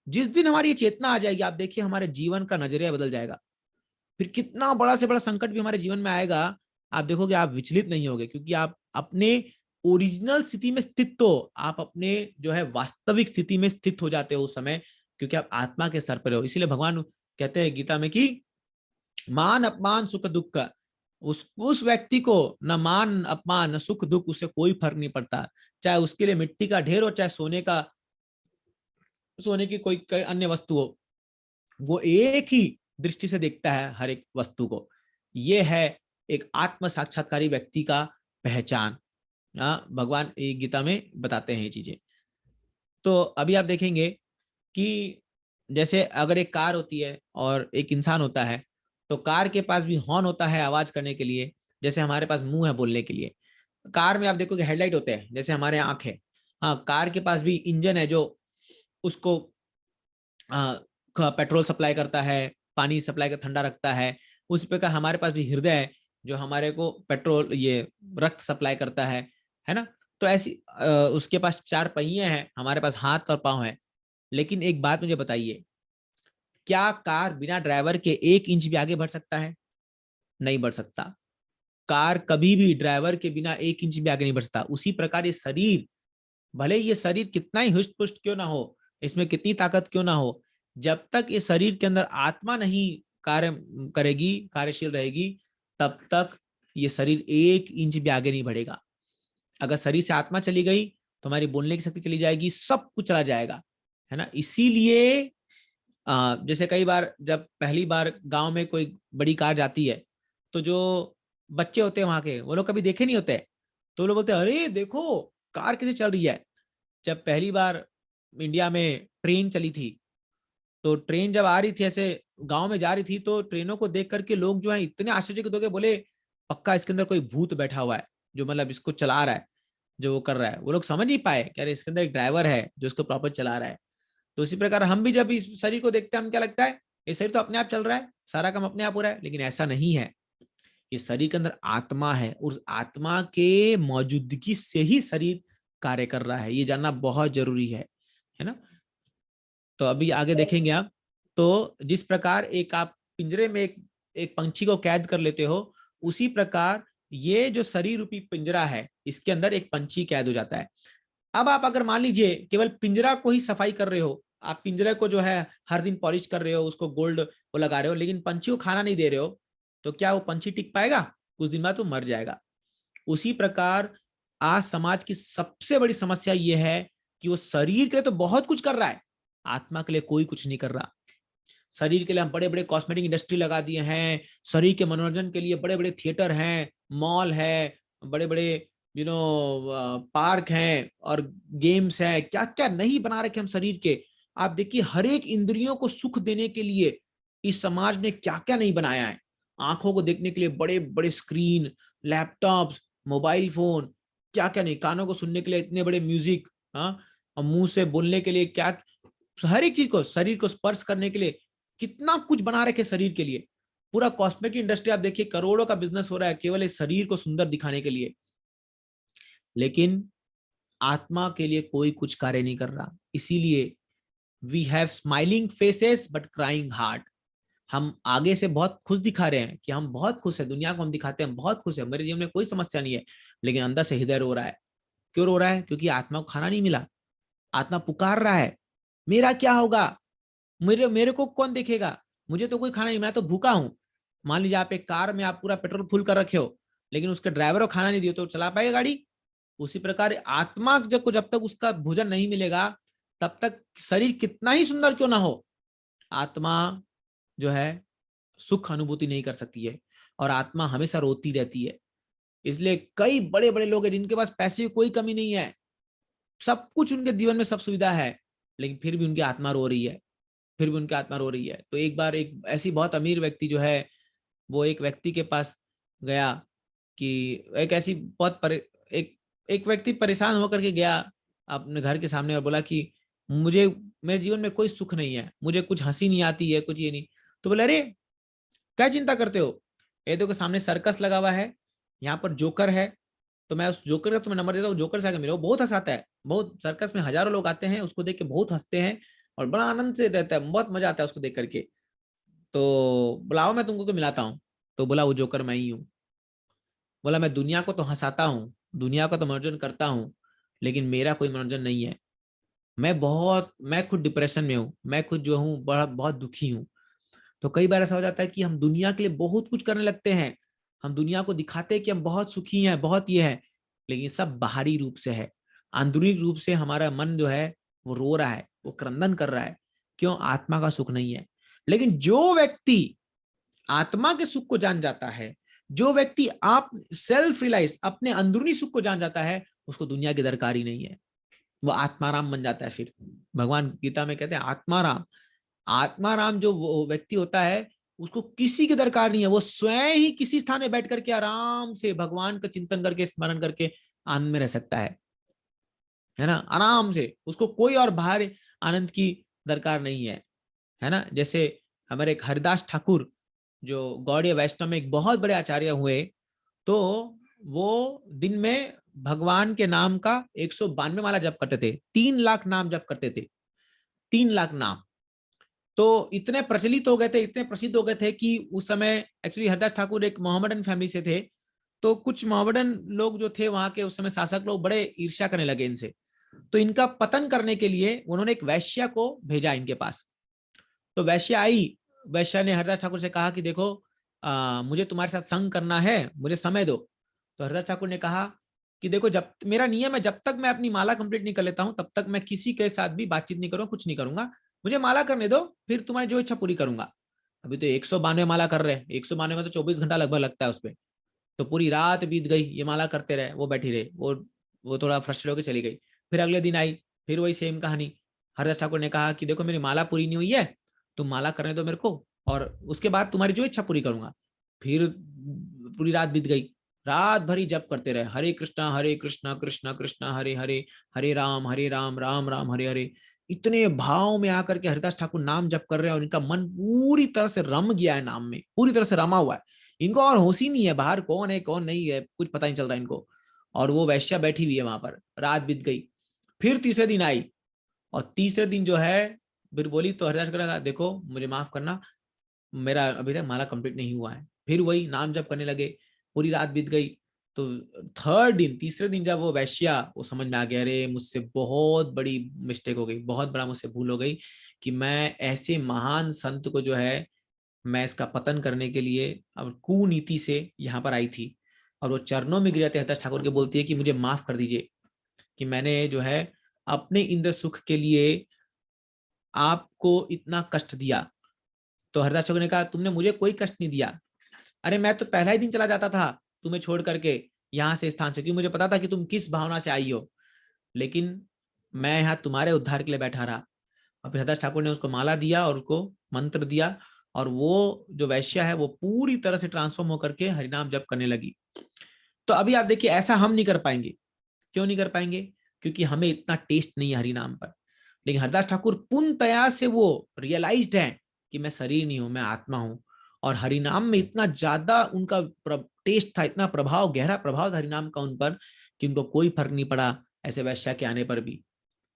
जिस दिन हमारी ये चेतना आ जाएगी, आप देखिए हमारे जीवन का नजरिया बदल जाएगा। फिर कितना बड़ा से बड़ा संकट भी हमारे जीवन में आएगा, आप देखोगे आप विचलित नहीं होगे, क्योंकि आप अपने ओरिजिनल स्थिति में स्थित, तो आप अपने जो है वास्तविक स्थिति में स्थित हो जाते हो उस समय, क्योंकि आप आत्मा के स्तर पर हो। इसीलिए भगवान कहते हैं गीता में कि मान अपमान सुख दुख का, उस व्यक्ति को न मान अपमान न सुख दुख, उससे कोई फर्क नहीं पड़ता। चाहे उसके लिए मिट्टी का ढेर हो, चाहे सोने की कोई अन्य वस्तु हो, वो एक ही दृष्टि से देखता है हर एक वस्तु को। ये है एक आत्म साक्षात्कारी व्यक्ति का पहचान। भगवान गीता में बताते हैं ये चीजें। तो अभी आप देखेंगे कि जैसे अगर एक कार होती है और एक इंसान होता है, तो कार के पास भी हॉर्न होता है आवाज करने के लिए, जैसे हमारे पास मुंह है बोलने के लिए। कार में आप देखोगे हेडलाइट होते हैं, जैसे हमारे आंख है। हाँ, कार के पास भी इंजन है जो उसको पेट्रोल सप्लाई करता है, पानी सप्लाई कर ठंडा रखता है। उस प्रकार हमारे पास भी हृदय है जो हमारे को पेट्रोल, ये रक्त सप्लाई करता है ना। तो ऐसी उसके पास चार पहिए हैं, हमारे पास हाथ और पांव है। लेकिन एक बात मुझे बताइए, क्या कार बिना ड्राइवर के 1 इंच भी आगे बढ़ सकता है? नहीं बढ़ सकता। कार कभी भी ड्राइवर के बिना 1 इंच भी आगे नहीं बढ़ सकता। उसी प्रकार ये शरीर, भले ये शरीर कितना ही हुष्ट पुष्ट क्यों ना हो, इसमें कितनी ताकत क्यों ना हो, जब तक ये शरीर के अंदर आत्मा नहीं कार्य करेगी, कार्यशील रहेगी, तब तक ये शरीर 1 इंच भी आगे नहीं बढ़ेगा। अगर शरीर से आत्मा चली गई तो हमारी बोलने की शक्ति चली जाएगी, सब कुछ चला जाएगा, है ना। इसीलिए जैसे कई बार जब पहली बार गांव में कोई बड़ी कार जाती है, तो जो बच्चे होते हैं वहां के, वो लोग कभी देखे नहीं होते, तो लोग बोलते हैं अरे देखो कार कैसे चल रही है। जब पहली बार इंडिया में ट्रेन चली थी, तो ट्रेन जब आ रही थी ऐसे गांव में जा रही थी, तो ट्रेनों को देख करके लोग जो है इतने आश्चर्यचकित हो गए, बोले पक्का इसके अंदर कोई भूत बैठा हुआ है जो मतलब इसको चला रहा है। जो वो कर रहा है, वो लोग समझ नहीं पाए कि अरे इसके अंदर एक ड्राइवर है जो इसको प्रॉपर चला रहा है। तो उसी प्रकार हम भी जब इस शरीर को देखते हैं, हम क्या लगता है ये शरीर तो अपने आप चल रहा है, सारा काम अपने आप हो रहा है, लेकिन ऐसा नहीं है। इस शरीर के अंदर आत्मा है, उस आत्मा के मौजूदगी से ही शरीर कार्य कर रहा है, ये जानना बहुत जरूरी है ना। तो अभी आगे देखेंगे आप। तो जिस प्रकार एक आप पिंजरे में एक पंछी को कैद कर लेते हो, उसी प्रकार ये जो शरीर रूपी पिंजरा है, इसके अंदर एक पंछी कैद हो जाता है। अब आप अगर मान लीजिए केवल पिंजरा को ही सफाई कर रहे हो, आप पिंजरे को जो है हर दिन पॉलिश कर रहे हो, उसको गोल्ड वो लगा रहे हो, लेकिन पंछी को खाना नहीं दे रहे हो, तो क्या वो पंछी टिक पाएगा? कुछ दिन बाद वो मर जाएगा। उसी प्रकार आज समाज की सबसे बड़ी समस्या ये है कि वो शरीर के लिए तो बहुत कुछ कर रहा है, आत्मा के लिए कोई कुछ नहीं कर रहा। शरीर के लिए हम बड़े बड़े कॉस्मेटिक इंडस्ट्री लगा दिए हैं, शरीर के मनोरंजन के लिए बड़े बड़े थिएटर हैं, मॉल है, बड़े बड़े पार्क हैं और गेम्स हैं, क्या क्या नहीं बना रखे हम शरीर के। आप देखिए हर एक इंद्रियों को सुख देने के लिए इस समाज ने क्या क्या नहीं बनाया है। आंखों को देखने के लिए बड़े बड़े स्क्रीन, लैपटॉप्स, मोबाइल फोन, क्या क्या नहीं, कानों को सुनने के लिए इतने बड़े म्यूजिक, हाँ, और मुंह से बोलने के लिए क्या, हर एक चीज को, शरीर को स्पर्श करने के लिए कितना कुछ बना रखे शरीर के लिए। पूरा कॉस्मेटिक इंडस्ट्री आप देखिए, करोड़ों का बिजनेस हो रहा है केवल इस शरीर को सुंदर दिखाने के लिए, लेकिन आत्मा के लिए कोई कुछ कार्य नहीं कर रहा। इसीलिए we have smiling faces but crying heart. हम आगे से बहुत खुश दिखा रहे हैं कि हम बहुत खुश है, दुनिया को हम दिखाते हैं हम बहुत खुश है, मेरे जीवन में कोई समस्या नहीं है, लेकिन अंदर से हृदय रो रहा है। क्यों रो रहा है? क्योंकि आत्मा को खाना नहीं मिला। आत्मा पुकार रहा है, मेरा क्या होगा, मेरे मेरे को कौन देखेगा, मुझे तो कोई खाना नहीं, मैं तो भूखा हूं। मान लीजिए आप एक कार में आप पूरा पेट्रोल फुल कर रखे हो, लेकिन उसके ड्राइवर को खाना नहीं दियो, तो चला पाएगा गाड़ी? उसी प्रकार आत्मा जब तक उसका भोजन नहीं मिलेगा, तब तक शरीर कितना ही सुंदर क्यों ना हो, आत्मा जो है सुख अनुभूति नहीं कर सकती है, और आत्मा हमेशा रोती रहती है। इसलिए कई बड़े बड़े लोग हैं जिनके पास पैसे की कोई कमी नहीं है, सब कुछ उनके जीवन में सब सुविधा है, लेकिन फिर भी उनकी आत्मा रो रही है, फिर भी उनकी आत्मा रो रही है। तो एक बार एक ऐसी बहुत अमीर व्यक्ति जो है, वो एक व्यक्ति के पास गया कि एक ऐसी एक एक व्यक्ति परेशान होकर के गया अपने घर के सामने और बोला कि मुझे, मेरे जीवन में कोई सुख नहीं है, मुझे कुछ हंसी नहीं आती है, कुछ ये नहीं। तो बोले अरे क्या चिंता करते हो, ये देखो सामने सर्कस लगा हुआ है, यहाँ पर जोकर है, तो मैं उस जोकर का तुम्हें नंबर देता हूँ, जोकर से आके मिलो, बहुत हंसाता है, बहुत, सर्कस में हजारों लोग आते हैं, उसको देख के बहुत हंसते हैं और बड़ा आनंद से रहता है, बहुत मजा आता है उसको देख करके। तो बुलाओ मैं तुमको मिलाता हूँ। तो बोला वो जोकर मैं ही हूँ। बोला मैं दुनिया को तो हंसाता हूँ, दुनिया का तो मनोरंजन करता हूँ, लेकिन मेरा कोई मनोरंजन नहीं है। मैं खुद डिप्रेशन में हूँ, मैं खुद जो हूँ बड़ा बहुत दुखी हूँ। तो कई बार ऐसा हो जाता है कि हम दुनिया के लिए बहुत कुछ करने लगते हैं, हम दुनिया को दिखाते हैं कि हम बहुत सुखी हैं, बहुत ये है, लेकिन सब बाहरी रूप से है। अंदरूनी रूप से हमारा मन जो है वो रो रहा है, वो क्रंदन कर रहा है। क्यों? आत्मा का सुख नहीं है। लेकिन जो व्यक्ति आत्मा के सुख को जान जाता है, जो व्यक्ति आप सेल्फ रियलाइज अपने अंदरूनी सुख को जान जाता है, उसको दुनिया की दरकार ही नहीं है, वो आत्माराम बन जाता है। फिर भगवान गीता में कहते हैं आत्माराम, आत्माराम जो वो व्यक्ति होता है, उसको किसी की दरकार नहीं है, वो स्वयं ही किसी स्थान में बैठ करके आराम से भगवान का चिंतन करके, स्मरण करके आनंद में रह सकता है ना, आराम से, उसको कोई और बाहर आनंद की दरकार नहीं है ना। जैसे हमारे एक हरिदास ठाकुर जो गौड़ीय वैष्णव में एक बहुत बड़े आचार्य हुए, तो वो दिन में भगवान के नाम का 192 माला जप करते थे, 3 लाख नाम जप करते थे, 3 लाख नाम। तो इतने प्रचलित हो गए थे, इतने प्रसिद्ध हो गए थे कि उस समय एक्चुअली हरदास ठाकुर एक मोहम्मदन फैमिली से थे, तो कुछ मोहम्मदन लोग जो थे वहां के उस समय शासक लोग बड़े ईर्ष्या करने लगे इनसे। तो इनका पतन करने के लिए उन्होंने एक वैश्या को भेजा इनके पास। तो वैश्या आई, वैश्या ने हरदास ठाकुर से कहा कि देखो मुझे तुम्हारे साथ संग करना है, मुझे समय दो। तो हरदास ठाकुर ने कहा कि देखो, जब मेरा नियम है, जब तक मैं अपनी माला कंप्लीट नहीं कर लेता हूं तब तक मैं किसी के साथ भी बातचीत नहीं करूंगा, कुछ नहीं करूंगा, मुझे माला करने दो, फिर तुम्हारी जो इच्छा पूरी करूंगा। अभी तो 192 माला कर रहे हैं, 192 में तो 24 घंटा लगभग लगता है उसपे। तो पूरी रात बीत गई, ये माला करते रहे, वो बैठी रहे, वो थोड़ा फ्रस्ट्रेट होकर चली गई। फिर अगले दिन आई, फिर वही सेम कहानी। हरदास ठाकुर ने कहा कि देखो मेरी माला पूरी नहीं हुई है, तुम माला करने दो मेरे को, और उसके बाद तुम्हारी जो इच्छा पूरी करूंगा। फिर पूरी रात बीत गई, रात भर ही जप करते रहे, हरे कृष्णा कृष्णा कृष्णा हरे हरे, हरे राम राम राम हरे हरे। इतने भाव में आकर के हरिदास ठाकुर नाम जप कर रहे हैं और इनका मन पूरी तरह से रम गया है नाम में, पूरी तरह से रमा हुआ है। इनको और होश ही नहीं है बाहर कौन है कौन नहीं है, कुछ पता नहीं चल रहा है इनको। और वो वैश्या बैठी हुई है वहां पर। रात बीत गई, फिर तीसरे दिन आई, और तीसरे दिन जो है फिर बोली, तो हरिदास करेगा, देखो मुझे माफ करना, मेरा अभी तक माला कंप्लीट नहीं हुआ है। फिर वही नाम जप करने लगे, पूरी रात बीत गई। तो थर्ड दिन, तीसरे दिन जब वो वैश्या, वो समझ में आ गया, अरे मुझसे बहुत बड़ी मिस्टेक हो गई, बहुत बड़ा मुझसे भूल हो गई कि मैं ऐसे महान संत को जो है, मैं इसका पतन करने के लिए अब कुनीति से यहाँ पर आई थी। और वो चरणों में गिरते हरिदास ठाकुर के बोलती है कि मुझे माफ कर दीजिए कि मैंने जो है अपने इंद्र सुख के लिए आपको इतना कष्ट दिया। तो हरिदास ठाकुर ने कहा, तुमने मुझे कोई कष्ट नहीं दिया, अरे मैं तो पहला ही दिन चला जाता था तुम्हें छोड़ करके यहाँ से, स्थान से, क्योंकि मुझे पता था कि तुम किस भावना से आई हो, लेकिन मैं यहाँ तुम्हारे उद्धार के लिए बैठा रहा। और फिर हरिदास ठाकुर ने उसको माला दिया और उसको मंत्र दिया, और वो जो वैश्या है वो पूरी तरह से ट्रांसफॉर्म होकर के हरिनाम जप करने लगी। तो अभी आप देखिए, ऐसा हम नहीं कर पाएंगे। क्यों नहीं कर पाएंगे? क्योंकि हमें इतना टेस्ट नहीं है हरिनाम पर। लेकिन हरदास ठाकुर पूर्णतया से वो रियलाइज्ड है कि मैं शरीर नहीं हूं, मैं आत्मा हूं। और हरिनाम में इतना ज्यादा उनका टेस्ट था, इतना प्रभाव, गहरा प्रभाव था हरिनाम का उन पर, कि उनको कोई फर्क नहीं पड़ा ऐसे वैश्या के आने पर भी,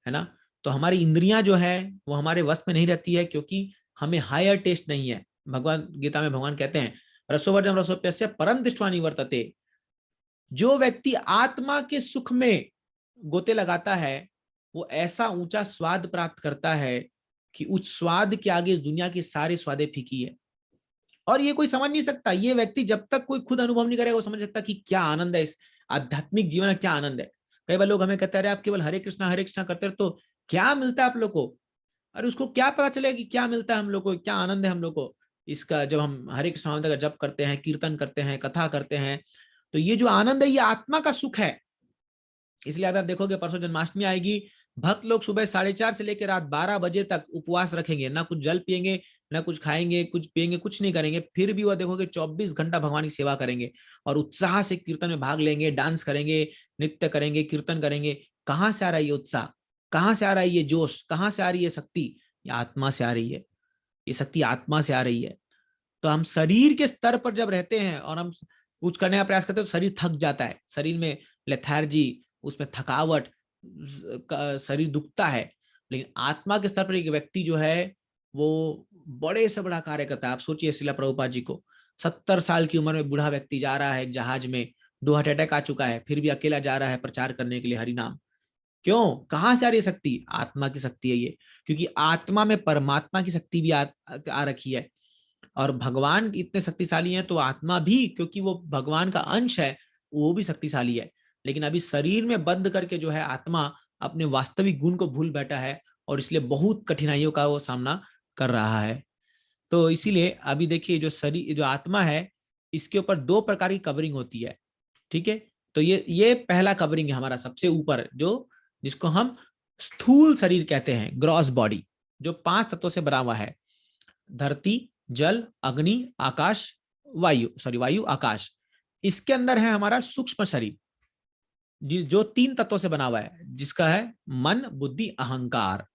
है ना। तो हमारी इंद्रियां जो है वो हमारे वश में नहीं रहती है, क्योंकि हमें हायर टेस्ट नहीं है। भगवान गीता में भगवान कहते हैं, रसोवर्जम रसोप्यस्य परम दृष्ट्वा निवर्तते। जो व्यक्ति आत्मा के सुख में गोते लगाता है, वो ऐसा ऊंचा स्वाद प्राप्त करता है कि उस स्वाद के आगे दुनिया की सारी स्वादें फीकी है। और ये कोई समझ नहीं सकता, ये व्यक्ति जब तक कोई खुद अनुभव नहीं करेगा वो समझ सकता कि क्या आनंद है इस आध्यात्मिक जीवन में, क्या आनंद है। कई बार लोग हमें कहते हैं, अरे आप केवल हरे कृष्णा करते रहो तो क्या मिलता है आप लोग को? अरे उसको क्या पता चलेगा कि क्या मिलता है हम लोग को, क्या आनंद है हम लोग को इसका, जब हम हरे कृष्ण का जप करते हैं, कीर्तन करते हैं, कथा करते हैं। तो ये जो आनंद है ये आत्मा का सुख है। इसलिए अब आप देखोगे परसों जन्माष्टमी आएगी, भक्त लोग सुबह 4:30 से लेकर रात 12 बजे तक उपवास रखेंगे, ना कुछ जल पिएंगे, ना कुछ खाएंगे, कुछ पिएंगे, कुछ नहीं करेंगे। फिर भी वह देखोगे 24 घंटा भगवान की सेवा करेंगे, और उत्साह से कीर्तन में भाग लेंगे, डांस करेंगे, नृत्य करेंगे, कीर्तन करेंगे। कहाँ से आ रहा है ये उत्साह? कहाँ से आ रहा है ये जोश? कहाँ से आ रही है शक्ति? ये आत्मा से आ रही है, ये शक्ति आत्मा से आ रही है। तो हम शरीर के स्तर पर जब रहते हैं और हम कुछ करने का प्रयास करते हैं तो शरीर थक जाता है, शरीर में लेथार्जी, उसमें थकावट, शरीर दुखता है। लेकिन आत्मा के स्तर पर एक व्यक्ति जो है वो बड़े से बड़ा कार्य करता है। आप सोचिए श्रील प्रभुपाद जी को, 70 साल की उम्र में बूढ़ा व्यक्ति जा रहा है एक जहाज में, 2 हार्ट अटैक आ चुका है, फिर भी अकेला जा रहा है प्रचार करने के लिए हरिनाम। क्यों? कहां से आ रही है शक्ति? आत्मा की शक्ति है ये, क्योंकि आत्मा में परमात्मा की शक्ति भी आ रखी है। और भगवान इतने शक्तिशाली हैं तो आत्मा भी, क्योंकि वो भगवान का अंश है, वो भी शक्तिशाली है। लेकिन अभी शरीर में बंद करके जो है आत्मा अपने वास्तविक गुण को भूल बैठा है, और इसलिए बहुत कठिनाइयों का वो सामना कर रहा है। तो इसीलिए अभी देखिए, जो शरीर, जो आत्मा है, इसके ऊपर 2 प्रकार की कवरिंग होती है। ठीक है। तो ये पहला कवरिंग है हमारा सबसे ऊपर, जो जिसको हम स्थूल शरीर कहते हैं, ग्रॉस बॉडी, जो 5 तत्वों से बना हुआ है। धरती, जल, अग्नि, आकाश, वायु आकाश। इसके अंदर है हमारा सूक्ष्म शरीर, जो 3 तत्वों से बना हुआ है, जिसका है मन, बुद्धि, अहंकार,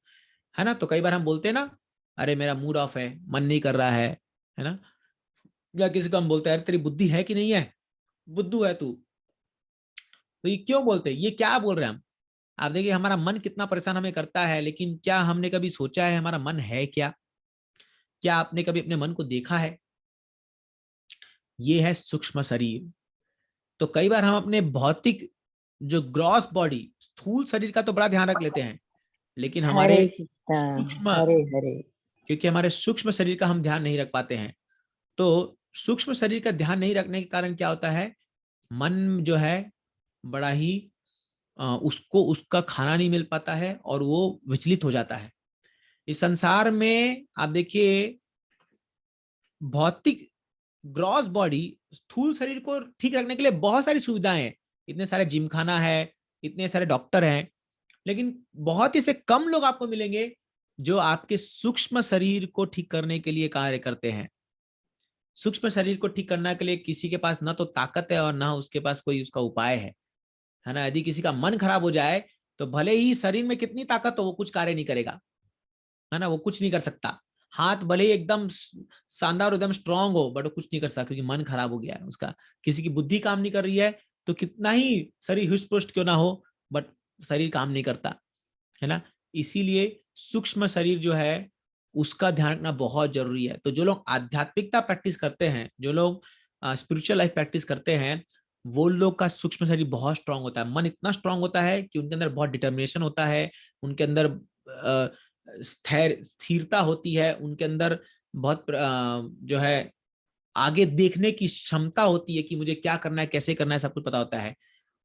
है ना। तो कई बार हम बोलते हैं ना, अरे मेरा मूड ऑफ है, मन नहीं कर रहा है ना। या किसी को हम बोलते हैं, तेरी बुद्धि है कि नहीं है, बुद्धू है तू। तो ये क्यों बोलते हैं, ये क्या बोल रहे हैं हम? आप देखिए हमारा मन कितना परेशान हमें करता है, लेकिन क्या हमने कभी सोचा है हमारा मन है क्या? क्या आपने कभी अपने मन को देखा है? ये है सूक्ष्म शरीर। तो कई बार हम अपने भौतिक जो ग्रॉस बॉडी, स्थूल शरीर का तो बड़ा ध्यान रख लेते हैं, लेकिन हमारे
हरे कृष्णा,
सूक्ष्म,
हरे हरे।
क्योंकि हमारे सूक्ष्म शरीर का हम ध्यान नहीं रख पाते हैं। तो सूक्ष्म शरीर का ध्यान नहीं रखने के कारण क्या होता है, मन जो है बड़ा ही उसको उसका खाना नहीं मिल पाता है, और वो विचलित हो जाता है। इस संसार में आप देखिए, भौतिक ग्रॉस बॉडी, स्थूल शरीर को ठीक रखने के लिए बहुत सारी सुविधाएं हैं, इतने सारे जिम खाना है, इतने सारे डॉक्टर हैं, लेकिन बहुत ही से कम लोग आपको मिलेंगे जो आपके सूक्ष्म शरीर को ठीक करने के लिए कार्य करते हैं। सूक्ष्म शरीर को ठीक करने के लिए किसी के पास ना तो ताकत है और ना उसके पास कोई उसका उपाय है ना। यदि किसी का मन खराब हो जाए तो भले ही शरीर में कितनी ताकत हो वो कुछ कार्य नहीं करेगा, है ना, वो कुछ नहीं कर सकता। हाथ भले ही एकदम शानदार एकदम स्ट्रांग हो बट वो कुछ नहीं कर सकता क्योंकि मन खराब हो गया है उसका। किसी की बुद्धि काम नहीं कर रही है तो कितना ही शरीर हुष्ट पुष्ट क्यों ना हो बट शरीर काम नहीं करता, है ना। इसीलिए सूक्ष्म शरीर जो है उसका ध्यान रखना बहुत जरूरी है। तो जो लोग आध्यात्मिकता प्रैक्टिस करते हैं, जो लोग स्पिरिचुअल लाइफ प्रैक्टिस करते हैं, वो लोग का सूक्ष्म शरीर बहुत स्ट्रांग होता है। मन इतना स्ट्रांग होता है कि उनके अंदर बहुत डिटर्मिनेशन होता है, उनके अंदर स्थिरता होती है, उनके अंदर बहुत जो है आगे देखने की क्षमता होती है कि मुझे क्या करना है, कैसे करना है, सब कुछ पता होता है।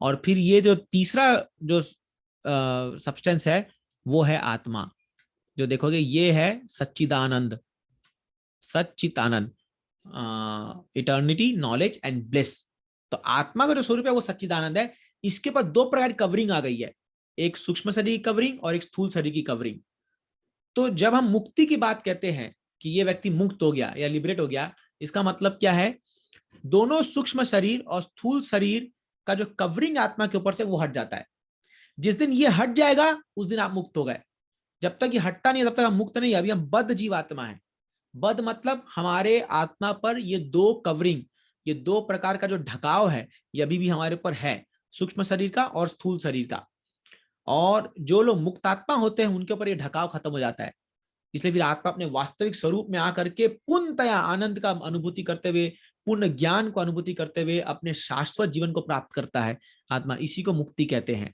और फिर ये जो तीसरा जो सब्सटेंस है वो है आत्मा। जो देखोगे ये है सच्चिदानंद, सच्चिदानंद, इटर्निटी, नॉलेज एंड ब्लिस। तो आत्मा का जो स्वरूप है वो सच्चिदानंद है। इसके ऊपर दो प्रकार की कवरिंग आ गई है, एक सूक्ष्म शरीर की कवरिंग और एक स्थूल शरीर की कवरिंग। तो जब हम मुक्ति की बात कहते हैं कि ये व्यक्ति मुक्त हो गया या लिबरेट हो गया, इसका मतलब क्या है, दोनों सूक्ष्म शरीर और स्थूल शरीर का जो कवरिंग आत्मा के ऊपर से वो हट जाता है। जिस दिन ये हट जाएगा उस दिन आप मुक्त हो गए। जब तक ये हटता नहीं तब तक हम मुक्त नहीं। अभी हम बद्ध जीव आत्मा है। बद्ध मतलब हमारे आत्मा पर ये दो कवरिंग, ये दो प्रकार का जो ढकाव है ये अभी भी हमारे ऊपर है, सूक्ष्म शरीर का और स्थूल शरीर का। और जो लोग मुक्त आत्मा होते हैं उनके ऊपर ये ढकाव खत्म हो जाता है। इसलिए फिर आत्मा अपने वास्तविक स्वरूप में आकर के पूर्णतया आनंद का अनुभूति करते हुए, पूर्ण ज्ञान को अनुभूति करते हुए अपने शाश्वत जीवन को प्राप्त करता है आत्मा। इसी को मुक्ति कहते हैं।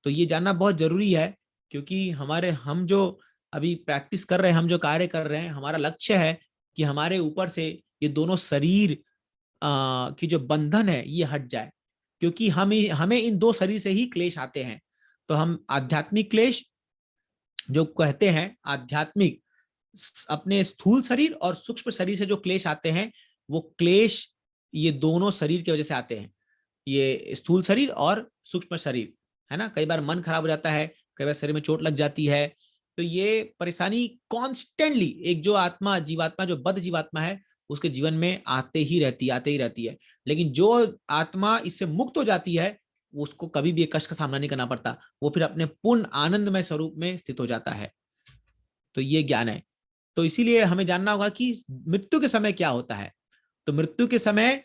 तो ये जानना बहुत जरूरी है क्योंकि हम जो अभी प्रैक्टिस कर रहे हैं, हम जो कार्य कर रहे हैं, हमारा लक्ष्य है कि हमारे ऊपर से ये दोनों शरीर की जो बंधन है ये हट जाए। क्योंकि हमें इन दो शरीर से ही क्लेश आते हैं। तो हम आध्यात्मिक क्लेश जो कहते हैं, आध्यात्मिक अपने स्थूल शरीर और सूक्ष्म शरीर से जो क्लेश आते हैं वो क्लेश ये दोनों शरीर की वजह से आते हैं। ये स्थूल शरीर और सूक्ष्म शरीर, है ना। कई बार मन खराब हो जाता है, कई बार शरीर में चोट लग जाती है। तो ये परेशानी कॉन्स्टेंटली एक जो आत्मा जीवात्मा जो बद्ध जीवात्मा है उसके जीवन में आते ही रहती है। लेकिन जो आत्मा इससे मुक्त हो जाती है उसको कभी भी एक कष्ट का सामना नहीं करना पड़ता, वो फिर अपने पूर्ण आनंदमय स्वरूप में स्थित हो जाता है। तो ये ज्ञान है। तो इसीलिए हमें जानना होगा कि मृत्यु के समय क्या होता है। तो मृत्यु के समय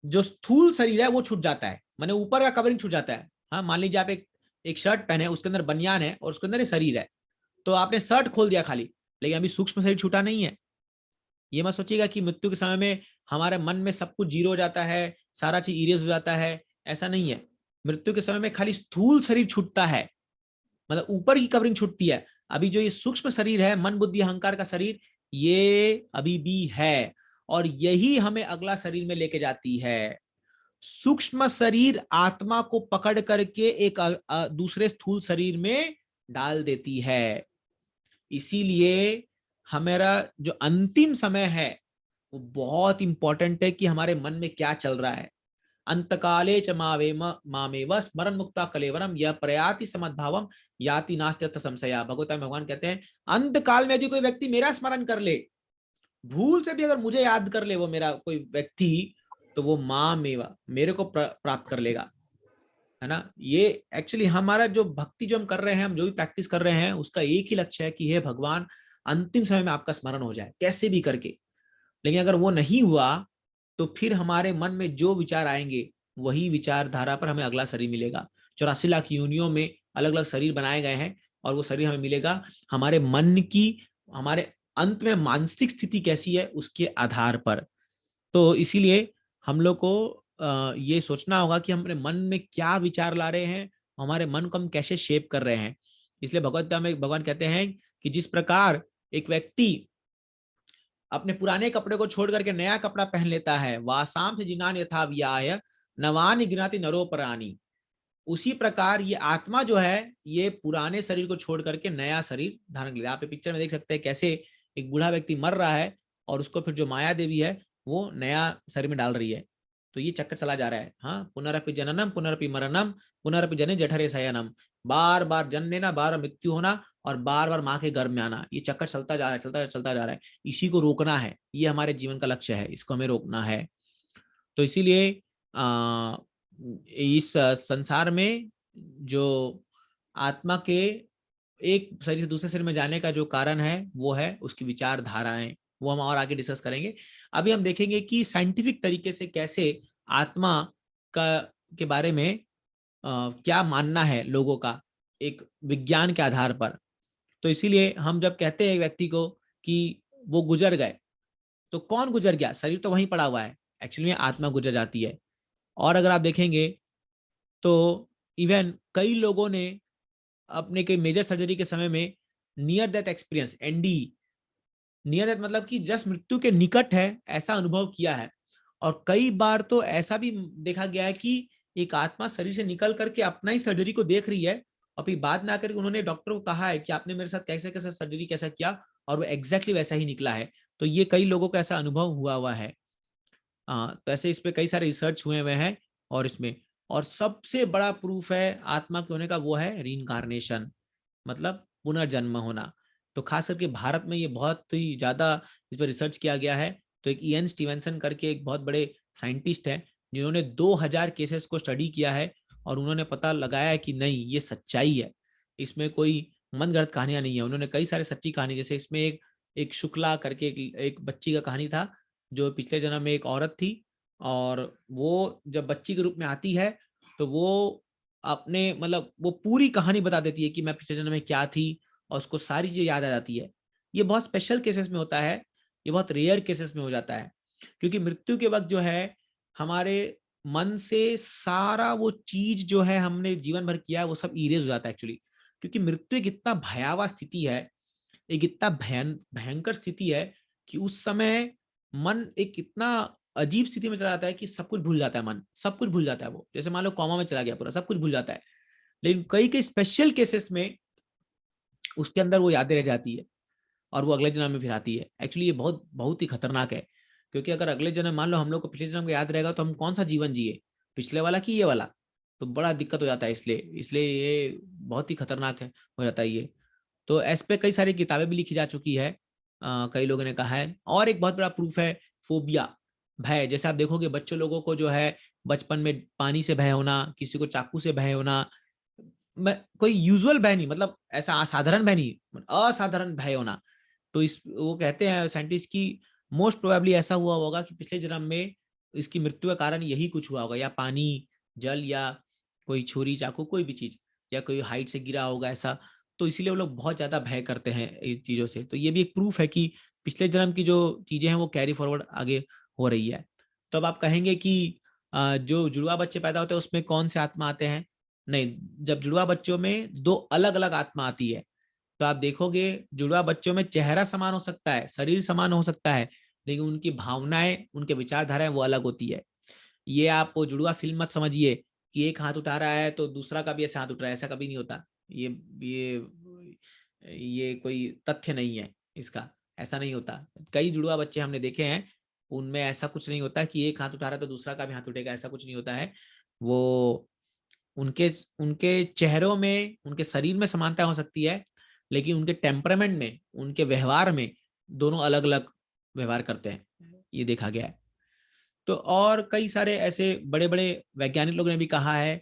जो स्थूल शरीर है वो छूट जाता है, माने ऊपर का कवरिंग छूट जाता है। हाँ, मान लीजिए आप एक शर्ट पहने, उसके अंदर बनियान है और उसके अंदर शरीर है, तो आपने शर्ट खोल दिया खाली, लेकिन अभी सूक्ष्म शरीर छूटा नहीं है। ये मत सोचिएगा कि मृत्यु के समय में हमारे मन में सब कुछ जीरो हो जाता है, सारा चीज इरेज हो जाता है, ऐसा नहीं है। मृत्यु के समय में खाली स्थूल शरीर छूटता है, मतलब ऊपर की कवरिंग छूटती है। अभी जो ये सूक्ष्म शरीर है, मन बुद्धि अहंकार का शरीर, ये अभी भी है और यही हमें अगला शरीर में लेके जाती है। सूक्ष्म शरीर आत्मा को पकड़ करके एक दूसरे स्थूल शरीर में डाल देती है। इसीलिए हमारा जो अंतिम समय है वो बहुत इंपॉर्टेंट है कि हमारे मन में क्या चल रहा है। अंतकाले च मामेव स्मरण मुक्ता कलेवरम यह प्रयाति समद्भावम याति नास्त्यस्थ संशया। भगवता में भगवान कहते हैं अंत काल में यदि कोई व्यक्ति मेरा स्मरण कर ले, भूल से भी अगर मुझे याद कर ले वो मेरा कोई व्यक्ति, तो वो मामेवा मेरे को प्राप्त कर लेगा, है ना। ये एक्चुअली हमारा जो भक्ति जो हम कर रहे हैं, हम जो भी प्रैक्टिस कर रहे हैं, उसका एक ही लक्ष्य है कि हे भगवान अंतिम समय में आपका स्मरण हो जाए कैसे भी करके। लेकिन अगर वो नहीं हुआ तो फिर हमारे मन में जो विचार आएंगे वही विचारधारा पर हमें अगला शरीर मिलेगा। 84 लाख योनियों में अलग अलग शरीर बनाए गए हैं और वो शरीर हमें मिलेगा हमारे मन की, हमारे अंत में मानसिक स्थिति कैसी है उसके आधार पर। तो इसीलिए हम लोग को ये सोचना होगा कि हम अपने मन में क्या विचार ला रहे हैं, हमारे मन को हम कैसे शेप कर रहे हैं। इसलिए भगवत गीता में भगवान कहते हैं कि जिस प्रकार एक व्यक्ति अपने पुराने कपड़े को छोड़ करके नया कपड़ा पहन लेता है, वासाम से जिनान यथा व्याय नवानि गिनाति नरोपरानी, उसी प्रकार ये आत्मा जो है ये पुराने शरीर को छोड़ करके नया शरीर धारण कर लेता है। आप पिक्चर में देख सकते हैं कैसे एक बूढ़ा व्यक्ति मर रहा है और उसको फिर जो माया देवी है वो नया शरीर में डाल रही है। तो ये चक्कर चला जा रहा है। हाँ, पुनरपि जननम पुनरपि मरणम पुनरपि जने जठरे शयनम, बार बार जन्म लेना, बार मृत्यु होना और बार बार माँ के गर्भ में आना, ये चक्कर चलता जा रहा है, चलता जा रहा है। इसी को रोकना है, ये हमारे जीवन का लक्ष्य है, इसको हमें रोकना है। तो इसीलिए इस संसार में जो आत्मा के एक शरीर से दूसरे शरीर में जाने का जो कारण है वो है उसकी विचारधाराएं, वो हम और आगे डिस्कस करेंगे। अभी हम देखेंगे कि साइंटिफिक तरीके से कैसे आत्मा का के बारे में क्या मानना है लोगों का एक विज्ञान के आधार पर। तो इसीलिए हम जब कहते हैं व्यक्ति को कि वो गुजर गए, तो कौन गुजर गया? शरीर तो वहीं पड़ा हुआ है, एक्चुअली में आत्मा गुजर जाती है। और अगर आप देखेंगे तो इवन कई लोगों ने अपने के मेजर सर्जरी के समय में near death experience, ND, near death मतलब कि जस्ट मृत्यु के निकट है, ऐसा अनुभव किया है। और कई बार तो ऐसा भी देखा गया है कि एक आत्मा शरीर से निकल करके अपना ही सर्जरी को देख रही है, और फिर बाद में आकर उन्होंने डॉक्टर को कहा है कि आपने मेरे साथ कैसे कैसे सर्जरी कैसा किया, और वो एग्जैक्टली वैसा ही निकला है। तो ये कई लोगों को ऐसा अनुभव हुआ है। तो ऐसे इस पे कई सारे रिसर्च हुए हुए हैं। और इसमें और सबसे बड़ा प्रूफ है आत्मा के होने का, वो है रीइंकार्नेशन, मतलब पुनर्जन्म होना। तो खास करके भारत में ये बहुत ही ज्यादा इस पर रिसर्च किया गया है। तो एक ईएन स्टीवेंसन करके एक बहुत बड़े साइंटिस्ट हैं, जिन्होंने 2000 केसेस को स्टडी किया है, और उन्होंने पता लगाया है कि नहीं, ये सच्चाई है, इसमें कोई मनगढ़ंत कहानियां नहीं है। उन्होंने कई सारे सच्ची कहानी, जैसे इसमें एक शुक्ला करके एक बच्ची का कहानी था, जो पिछले जन्म में एक औरत थी, और वो जब बच्ची के रूप में आती है तो वो अपने मतलब वो पूरी कहानी बता देती है कि मैं पिछले जन्म में क्या थी, और उसको सारी चीजें याद आ जाती है। ये बहुत स्पेशल केसेस में होता है, ये बहुत रेयर केसेस में हो जाता है, क्योंकि मृत्यु के वक्त जो है हमारे मन से सारा वो चीज जो है हमने जीवन भर किया है वो सब इरेज हो जाता है एक्चुअली। क्योंकि मृत्यु एक इतना भयावह स्थिति है, एक इतना भयंकर स्थिति है कि उस समय मन एक इतना अजीब स्थिति में चला जाता है कि सब कुछ भूल जाता है, मन सब कुछ भूल जाता है। वो जैसे मान लो कॉमा में चला गया, पूरा सब कुछ भूल जाता है। लेकिन कई कई स्पेशल केसेस में उसके अंदर वो यादें रह जाती है, और वो अगले जन्म में फिर आती है। एक्चुअली ये बहुत बहुत ही खतरनाक है, क्योंकि अगर अगले जन्म मान लो हम लोग को पिछले जन्म का याद रहेगा, तो हम कौन सा जीवन जिए, पिछले वाला कि ये वाला? तो बड़ा दिक्कत हो जाता है। इसलिए इसलिए ये बहुत ही खतरनाक है, हो जाता है ये। तो इस पे कई सारी किताबें भी लिखी जा चुकी है, कई लोगों ने कहा है। और एक बहुत बड़ा प्रूफ है फोबिया, भय। जैसे आप देखोगे बच्चों लोगों को जो है बचपन में पानी से भय होना, किसी को चाकू से भय होना, कोई यूजुअल भय नहीं, मतलब ऐसा असाधारण भय नहीं, असाधारण भय होना। तो इस वो कहते हैं साइंटिस्ट की मोस्ट प्रोबेबली ऐसा हुआ होगा कि पिछले जन्म में इसकी मृत्यु का कारण यही कुछ हुआ होगा, या पानी, जल, या कोई छुरी चाकू, कोई भी चीज, या कोई हाइट से गिरा होगा ऐसा। तो इसीलिए वो लोग बहुत ज्यादा भय करते हैं इन चीजों से। तो ये भी एक प्रूफ है कि पिछले जन्म की जो चीजें हैं वो कैरी फॉरवर्ड आगे हो रही है। तो अब आप कहेंगे कि जो जुड़वा बच्चे पैदा होते हैं उसमें कौन से आत्मा आते हैं? नहीं, जब जुड़वा बच्चों में दो अलग अलग आत्मा आती है, तो आप देखोगे जुड़वा बच्चों में चेहरा समान हो सकता है, शरीर समान हो सकता है, लेकिन उनकी भावनाएं, उनके विचारधाराएं वो अलग होती है। ये आप वो जुड़वा फिल्म मत समझिए कि एक हाथ उठा रहा है तो दूसरा का भी ऐसा हाथ उठ रहा है, ऐसा कभी नहीं होता। ये कोई तथ्य नहीं है इसका, ऐसा नहीं होता। कई जुड़वा बच्चे हमने देखे हैं, उनमें ऐसा कुछ नहीं होता कि एक हाथ उठा रहा है तो दूसरा का भी हाथ उठेगा, ऐसा कुछ नहीं होता है। वो उनके उनके चेहरों में, उनके शरीर में समानता हो सकती है, लेकिन उनके टेम्परामेंट में, उनके व्यवहार में दोनों अलग अलग व्यवहार करते हैं, ये देखा गया है। तो और कई सारे ऐसे बड़े बड़े वैज्ञानिक लोगों ने भी कहा है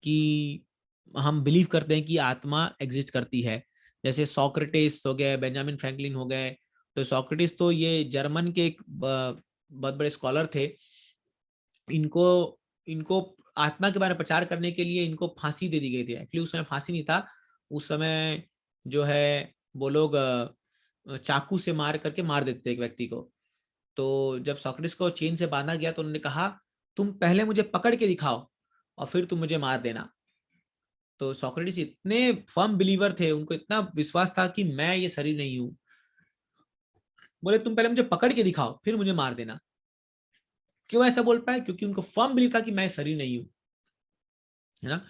कि हम बिलीव करते हैं कि आत्मा एग्जिस्ट करती है। जैसे सोक्रेटिस हो गए, बेंजामिन फ्रैंकलिन हो गए। तो सोक्रेटिस तो ये जर्मन के एक बहुत बड़े स्कॉलर थे। इनको इनको आत्मा के बारे में प्रचार करने के लिए इनको फांसी दे दी गई थी। एक्चुअली उस समय फांसी नहीं था, उस समय जो है वो लोग चाकू से मार करके मार देते थे एक व्यक्ति को। तो जब सोक्रेटिस को चेन से बांधा गया तो उन्होंने कहा, तुम पहले मुझे पकड़ के दिखाओ और फिर तुम मुझे मार देना। तो सोक्रेटिस इतने फर्म बिलीवर थे, उनको इतना विश्वास था कि मैं ये शरीर नहीं हूं। बोले तुम पहले मुझे पकड़ के दिखाओ फिर मुझे मार देना। क्यों ऐसा बोल पाए? क्योंकि उनको फर्म बिलीव था कि मैं शरीर नहीं हूं, है ना।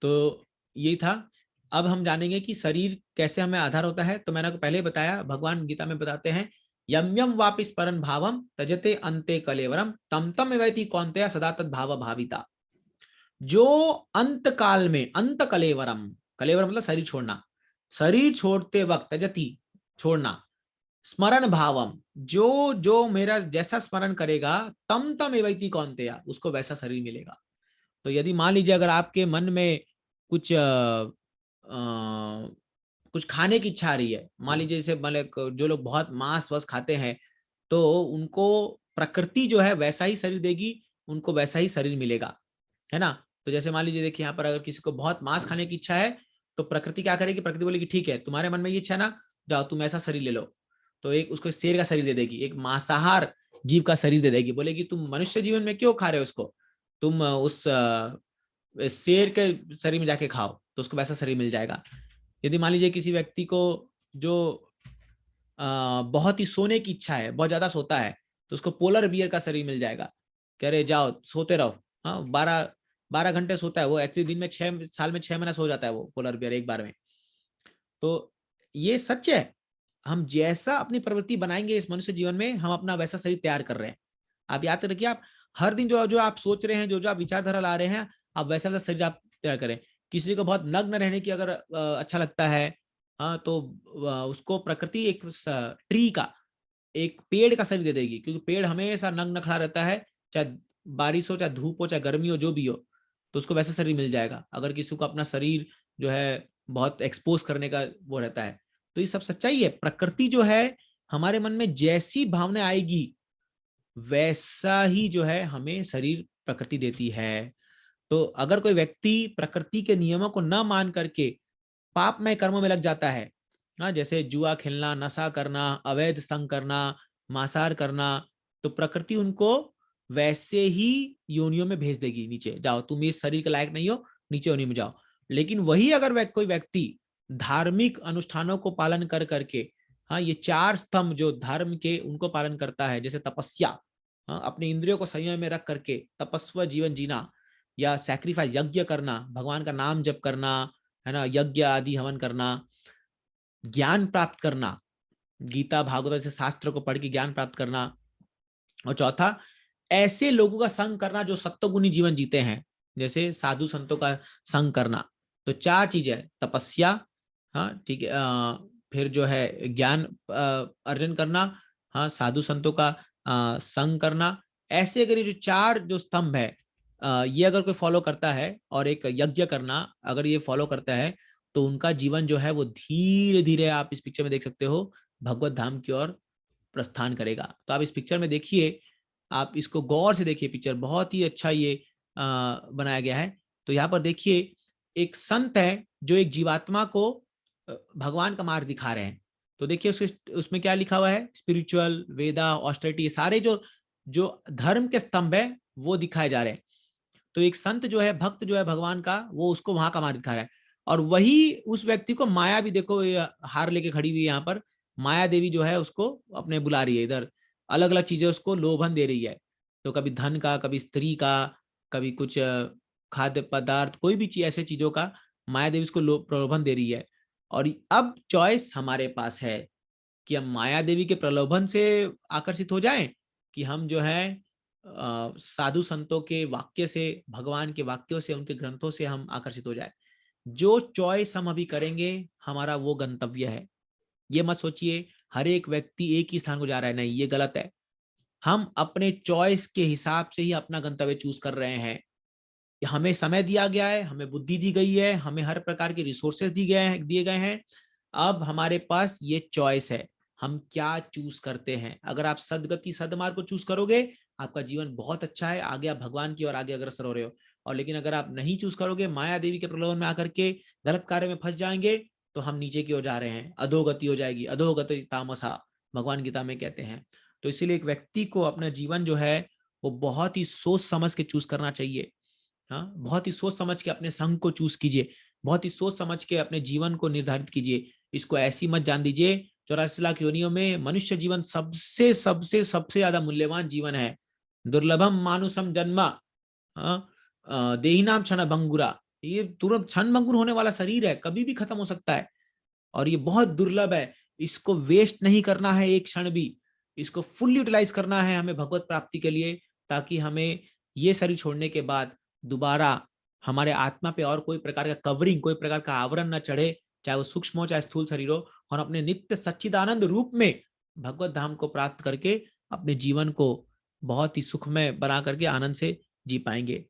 तो यही था। अब हम जानेंगे कि शरीर कैसे हमें आधार होता है। तो मैंने आपको पहले ही बताया, भगवान गीता में बताते हैं, यम यम वापि स्मरन् भावम तजते अन्ते कलेवरम तम तम एवैति कौन्तेय सदा तद भाव भाविता। जो अंत काल में, अंत कलेवरम, कलेवर मतलब शरीर छोड़ना, शरीर छोड़ते वक्त त्यजति, छोड़ना, स्मरण भावम, जो जो मेरा जैसा स्मरण करेगा तम तम एवैति कौन्तेय, उसको वैसा शरीर मिलेगा। तो यदि मान लीजिए अगर आपके मन में कुछ कुछ खाने की इच्छा आ रही है, मान लीजिए जैसे मतलब जो लोग बहुत मांस वास खाते हैं, तो उनको प्रकृति जो है वैसा ही शरीर देगी, उनको वैसा ही शरीर मिलेगा, है ना। तो जैसे मान लीजिए देखिए यहाँ पर अगर किसी को बहुत मांस खाने की इच्छा है, तो प्रकृति क्या करेगी, प्रकृति बोलेगी ठीक है तुम्हारे मन में ये इच्छा है ना, जाओ तुम ऐसा शरीर ले लो। तो एक उसको शेर का शरीर दे देगी, एक मांसाहार जीव का शरीर दे देगी, बोलेगी तुम मनुष्य जीवन में क्यों खा रहे हो उसको, तुम उस शेर के शरीर में जाके खाओ, तो उसको वैसा शरीर मिल जाएगा। यदि मान लीजिए किसी व्यक्ति को जो बहुत ही सोने की इच्छा है, बहुत ज्यादा सोता है, तो उसको पोलर बियर का शरीर मिल जाएगा। कह रहे जाओ सोते रहो, हाँ 12 घंटे सोता है वो, एक्चुअली दिन में 6 साल में 6 महीना सो जाता है वो पोलर बियर एक बार में। तो ये सच है, हम जैसा अपनी प्रवृत्ति बनाएंगे इस मनुष्य जीवन में, हम अपना वैसा शरीर तैयार कर रहे हैं। आप याद रखिए, आप हर दिन जो जो आप सोच रहे हैं, जो जो आप विचारधारा ला रहे हैं, आप वैसा वैसा शरीर आप तैयार करें। किसी को बहुत नग्न रहने की अगर अच्छा लगता है, हाँ तो उसको प्रकृति एक ट्री का, एक पेड़ का शरीर दे देगी, क्योंकि पेड़ हमेशा नग्न खड़ा रहता है, चाहे बारिश हो, चाहे धूप हो, चाहे गर्मी हो, जो भी हो, तो उसको वैसा शरीर मिल जाएगा। अगर किसी को अपना शरीर जो है बहुत एक्सपोज करने का वो रहता है, तो ये सब सच्चाई है। प्रकृति जो है हमारे मन में जैसी भावना आएगी वैसा ही जो है हमें शरीर प्रकृति देती है। तो अगर कोई व्यक्ति प्रकृति के नियमों को न मान करके पापमय कर्मों में लग जाता है, हाँ जैसे जुआ खेलना, नशा करना, अवैध संग करना, मांसाहार करना, तो प्रकृति उनको वैसे ही योनियों में भेज देगी, नीचे जाओ तुम इस शरीर के लायक नहीं हो, नीचे योनि में जाओ। लेकिन वही अगर कोई व्यक्ति धार्मिक अनुष्ठानों को पालन कर करके, हाँ ये 4 स्तंभ जो धर्म के उनको पालन करता है, जैसे तपस्या, हाँ अपने इंद्रियों को संयम में रख करके तपस्वी जीवन जीना, या सैक्रिफाइस यज्ञ करना, भगवान का नाम जप करना, है ना, यज्ञ आदि हवन करना, ज्ञान प्राप्त करना, गीता भागवत जैसे शास्त्र को पढ़ के ज्ञान प्राप्त करना, और चौथा ऐसे लोगों का संग करना जो सत्वगुणी जीवन जीते हैं, जैसे साधु संतों का संग करना। तो 4 चीजें है, तपस्या, हाँ ठीक है, फिर जो है ज्ञान अर्जन करना, हाँ साधु संतों का संग करना। ऐसे अगर ये जो 4 जो स्तंभ है, ये अगर कोई फॉलो करता है, और एक यज्ञ करना अगर ये फॉलो करता है, तो उनका जीवन जो है वो धीरे धीरे, आप इस पिक्चर में देख सकते हो, भगवत धाम की ओर प्रस्थान करेगा। तो आप इस पिक्चर में देखिए, आप इसको गौर से देखिए, पिक्चर बहुत ही अच्छा ये बनाया गया है। तो यहाँ पर देखिए एक संत है जो एक जीवात्मा को भगवान का मार्ग दिखा रहे हैं। तो देखिए उसमें क्या लिखा हुआ है, स्पिरिचुअल, वेदा, ऑस्टेरिटी, सारे जो जो धर्म के स्तंभ है वो दिखाए जा रहे हैं। तो एक संत जो है, भक्त जो है भगवान का, वो उसको वहां का मार्ग दिखा रहा है। और वही उस व्यक्ति को माया भी, देखो हार लेके खड़ी हुई है यहाँ पर, माया देवी जो है उसको अपने बुला रही है इधर, अलग अलग चीजें उसको लोभन दे रही है। तो कभी धन का, कभी स्त्री का, कभी कुछ खाद्य पदार्थ, कोई भी चीज, ऐसे चीजों का माया देवी उसको प्रलोभन दे रही है। और अब चॉइस हमारे पास है कि हम माया देवी के प्रलोभन से आकर्षित हो जाएं, कि हम जो है साधु संतों के वाक्य से, भगवान के वाक्यों से, उनके ग्रंथों से हम आकर्षित हो जाए। जो चॉइस हम अभी करेंगे हमारा वो गंतव्य है। ये मत सोचिए हर एक व्यक्ति एक ही स्थान को जा रहा है, नहीं, ये गलत है। हम अपने चॉइस के हिसाब से ही अपना गंतव्य चूज कर रहे हैं। हमें समय दिया गया है, हमें बुद्धि दी गई है, हमें हर प्रकार के रिसोर्सेज दिए गए हैं। अब हमारे पास ये चॉइस है, हम क्या चूज करते हैं। अगर आप सदगति, सदमार्ग को चूज करोगे, आपका जीवन बहुत अच्छा है, आगे आप भगवान की ओर आगे अग्रसर हो रहे हो। और लेकिन अगर आप नहीं चूज करोगे, माया देवी के प्रलोभन में आकर के गलत कार्य में फंस जाएंगे, तो हम नीचे की ओर जा रहे हैं, अधोगति हो जाएगी, अधोगति तामसा भगवान गीता में कहते हैं। तो इसीलिए एक व्यक्ति को अपना जीवन जो है वो बहुत ही सोच समझ के चूज करना चाहिए। हाँ बहुत ही सोच समझ के अपने संघ को चूज कीजिए, बहुत ही सोच समझ के अपने जीवन को निर्धारित कीजिए। इसको ऐसी मत जान दीजिए 84 लाख योनियों में मनुष्य जीवन सबसे सबसे सबसे ज्यादा मूल्यवान जीवन है। दुर्लभम मानुषम जन्मा, देहिनाम क्षण भंगुरा, ये तुरंत क्षण भंगुर होने वाला शरीर है, कभी भी खत्म हो सकता है, और ये बहुत दुर्लभ है। इसको वेस्ट नहीं करना है एक क्षण भी, इसको फुल यूटिलाइज करना है हमें भगवत प्राप्ति के लिए, ताकि हमें ये शरीर छोड़ने के बाद दोबारा हमारे आत्मा पे और कोई प्रकार का कवरिंग, कोई प्रकार का आवरण न चढ़े, चाहे वो सूक्ष्म हो चाहे स्थूल शरीर हो, और अपने नित्य सच्चिदानंद रूप में भगवत धाम को प्राप्त करके अपने जीवन को बहुत ही सुखमय बना करके आनंद से जी पाएंगे।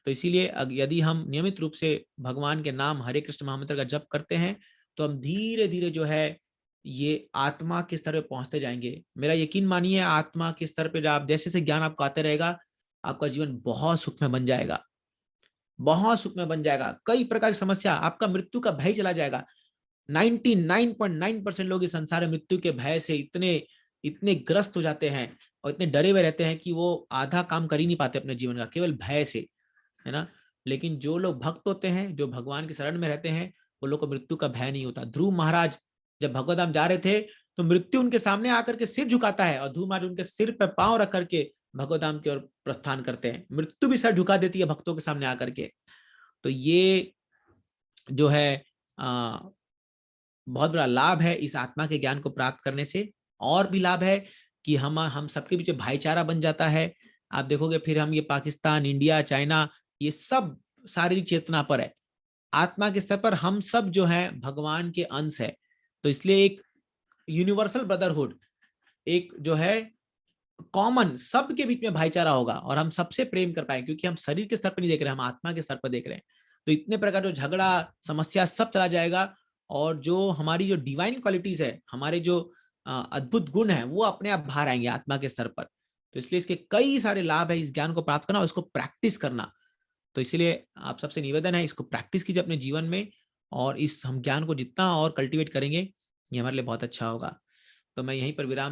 तो इसीलिए यदि हम नियमित रूप से भगवान के नाम हरे कृष्ण महामंत्र का जप करते हैं, तो हम धीरे धीरे जो है ये आत्मा के स्तर पे पहुंचते जाएंगे। मेरा यकीन मानिए, आत्मा के स्तर पे आप जैसे जैसे ज्ञान आपको आते रहेगा, आपका जीवन बहुत सुखमय बन जाएगा, बहुत सुखमय बन जाएगा। कई प्रकार की समस्या, आपका मृत्यु का भय चला जाएगा। 99.9% लोग इस संसार में मृत्यु के भय से इतने इतने ग्रस्त हो जाते हैं और इतने डरे हुए रहते हैं कि वो आधा काम कर ही नहीं पाते अपने जीवन का, केवल भय से, है ना। लेकिन जो लोग भक्त होते हैं, जो भगवान की शरण में रहते हैं, वो लोग को मृत्यु का भय नहीं होता। ध्रुव महाराज जब भगवत धाम जा रहे थे, तो मृत्यु उनके सामने आकर के सिर झुकाता है, और ध्रुव महाराज उनके सिर पर पांव रख करके भगवत धाम की ओर प्रस्थान करते हैं। मृत्यु भी सर झुका देती है भक्तों के सामने आकर के। तो ये जो है बहुत बड़ा लाभ है इस आत्मा के ज्ञान को प्राप्त करने से। और भी लाभ है कि हम सबके बीच भाईचारा बन जाता है। आप देखोगे फिर हम ये पाकिस्तान, इंडिया, चाइना, ये सब शारीरिक चेतना पर है। आत्मा के स्तर पर हम सब जो है भगवान के अंश है। तो इसलिए एक यूनिवर्सल ब्रदरहुड, एक जो है कॉमन, सबके बीच में भाईचारा होगा और हम सबसे प्रेम कर पाएंगे, क्योंकि हम शरीर के स्तर पर नहीं देख रहे, हम आत्मा के स्तर पर देख रहे हैं। तो इतने प्रकार जो झगड़ा, समस्या सब चला जाएगा, और जो हमारी जो डिवाइन क्वालिटीज है, हमारे जो अद्भुत गुण है, वो अपने आप बाहर आएंगे आत्मा के स्तर पर। तो इसलिए इसके कई सारे लाभ है, इस ज्ञान को प्राप्त करना और इसको प्रैक्टिस करना। तो इसीलिए आप सबसे निवेदन है, इसको प्रैक्टिस कीजिए अपने जीवन में, और इस हम ज्ञान को जितना और कल्टीवेट करेंगे, ये हमारे लिए बहुत अच्छा होगा। तो मैं यहीं पर विराम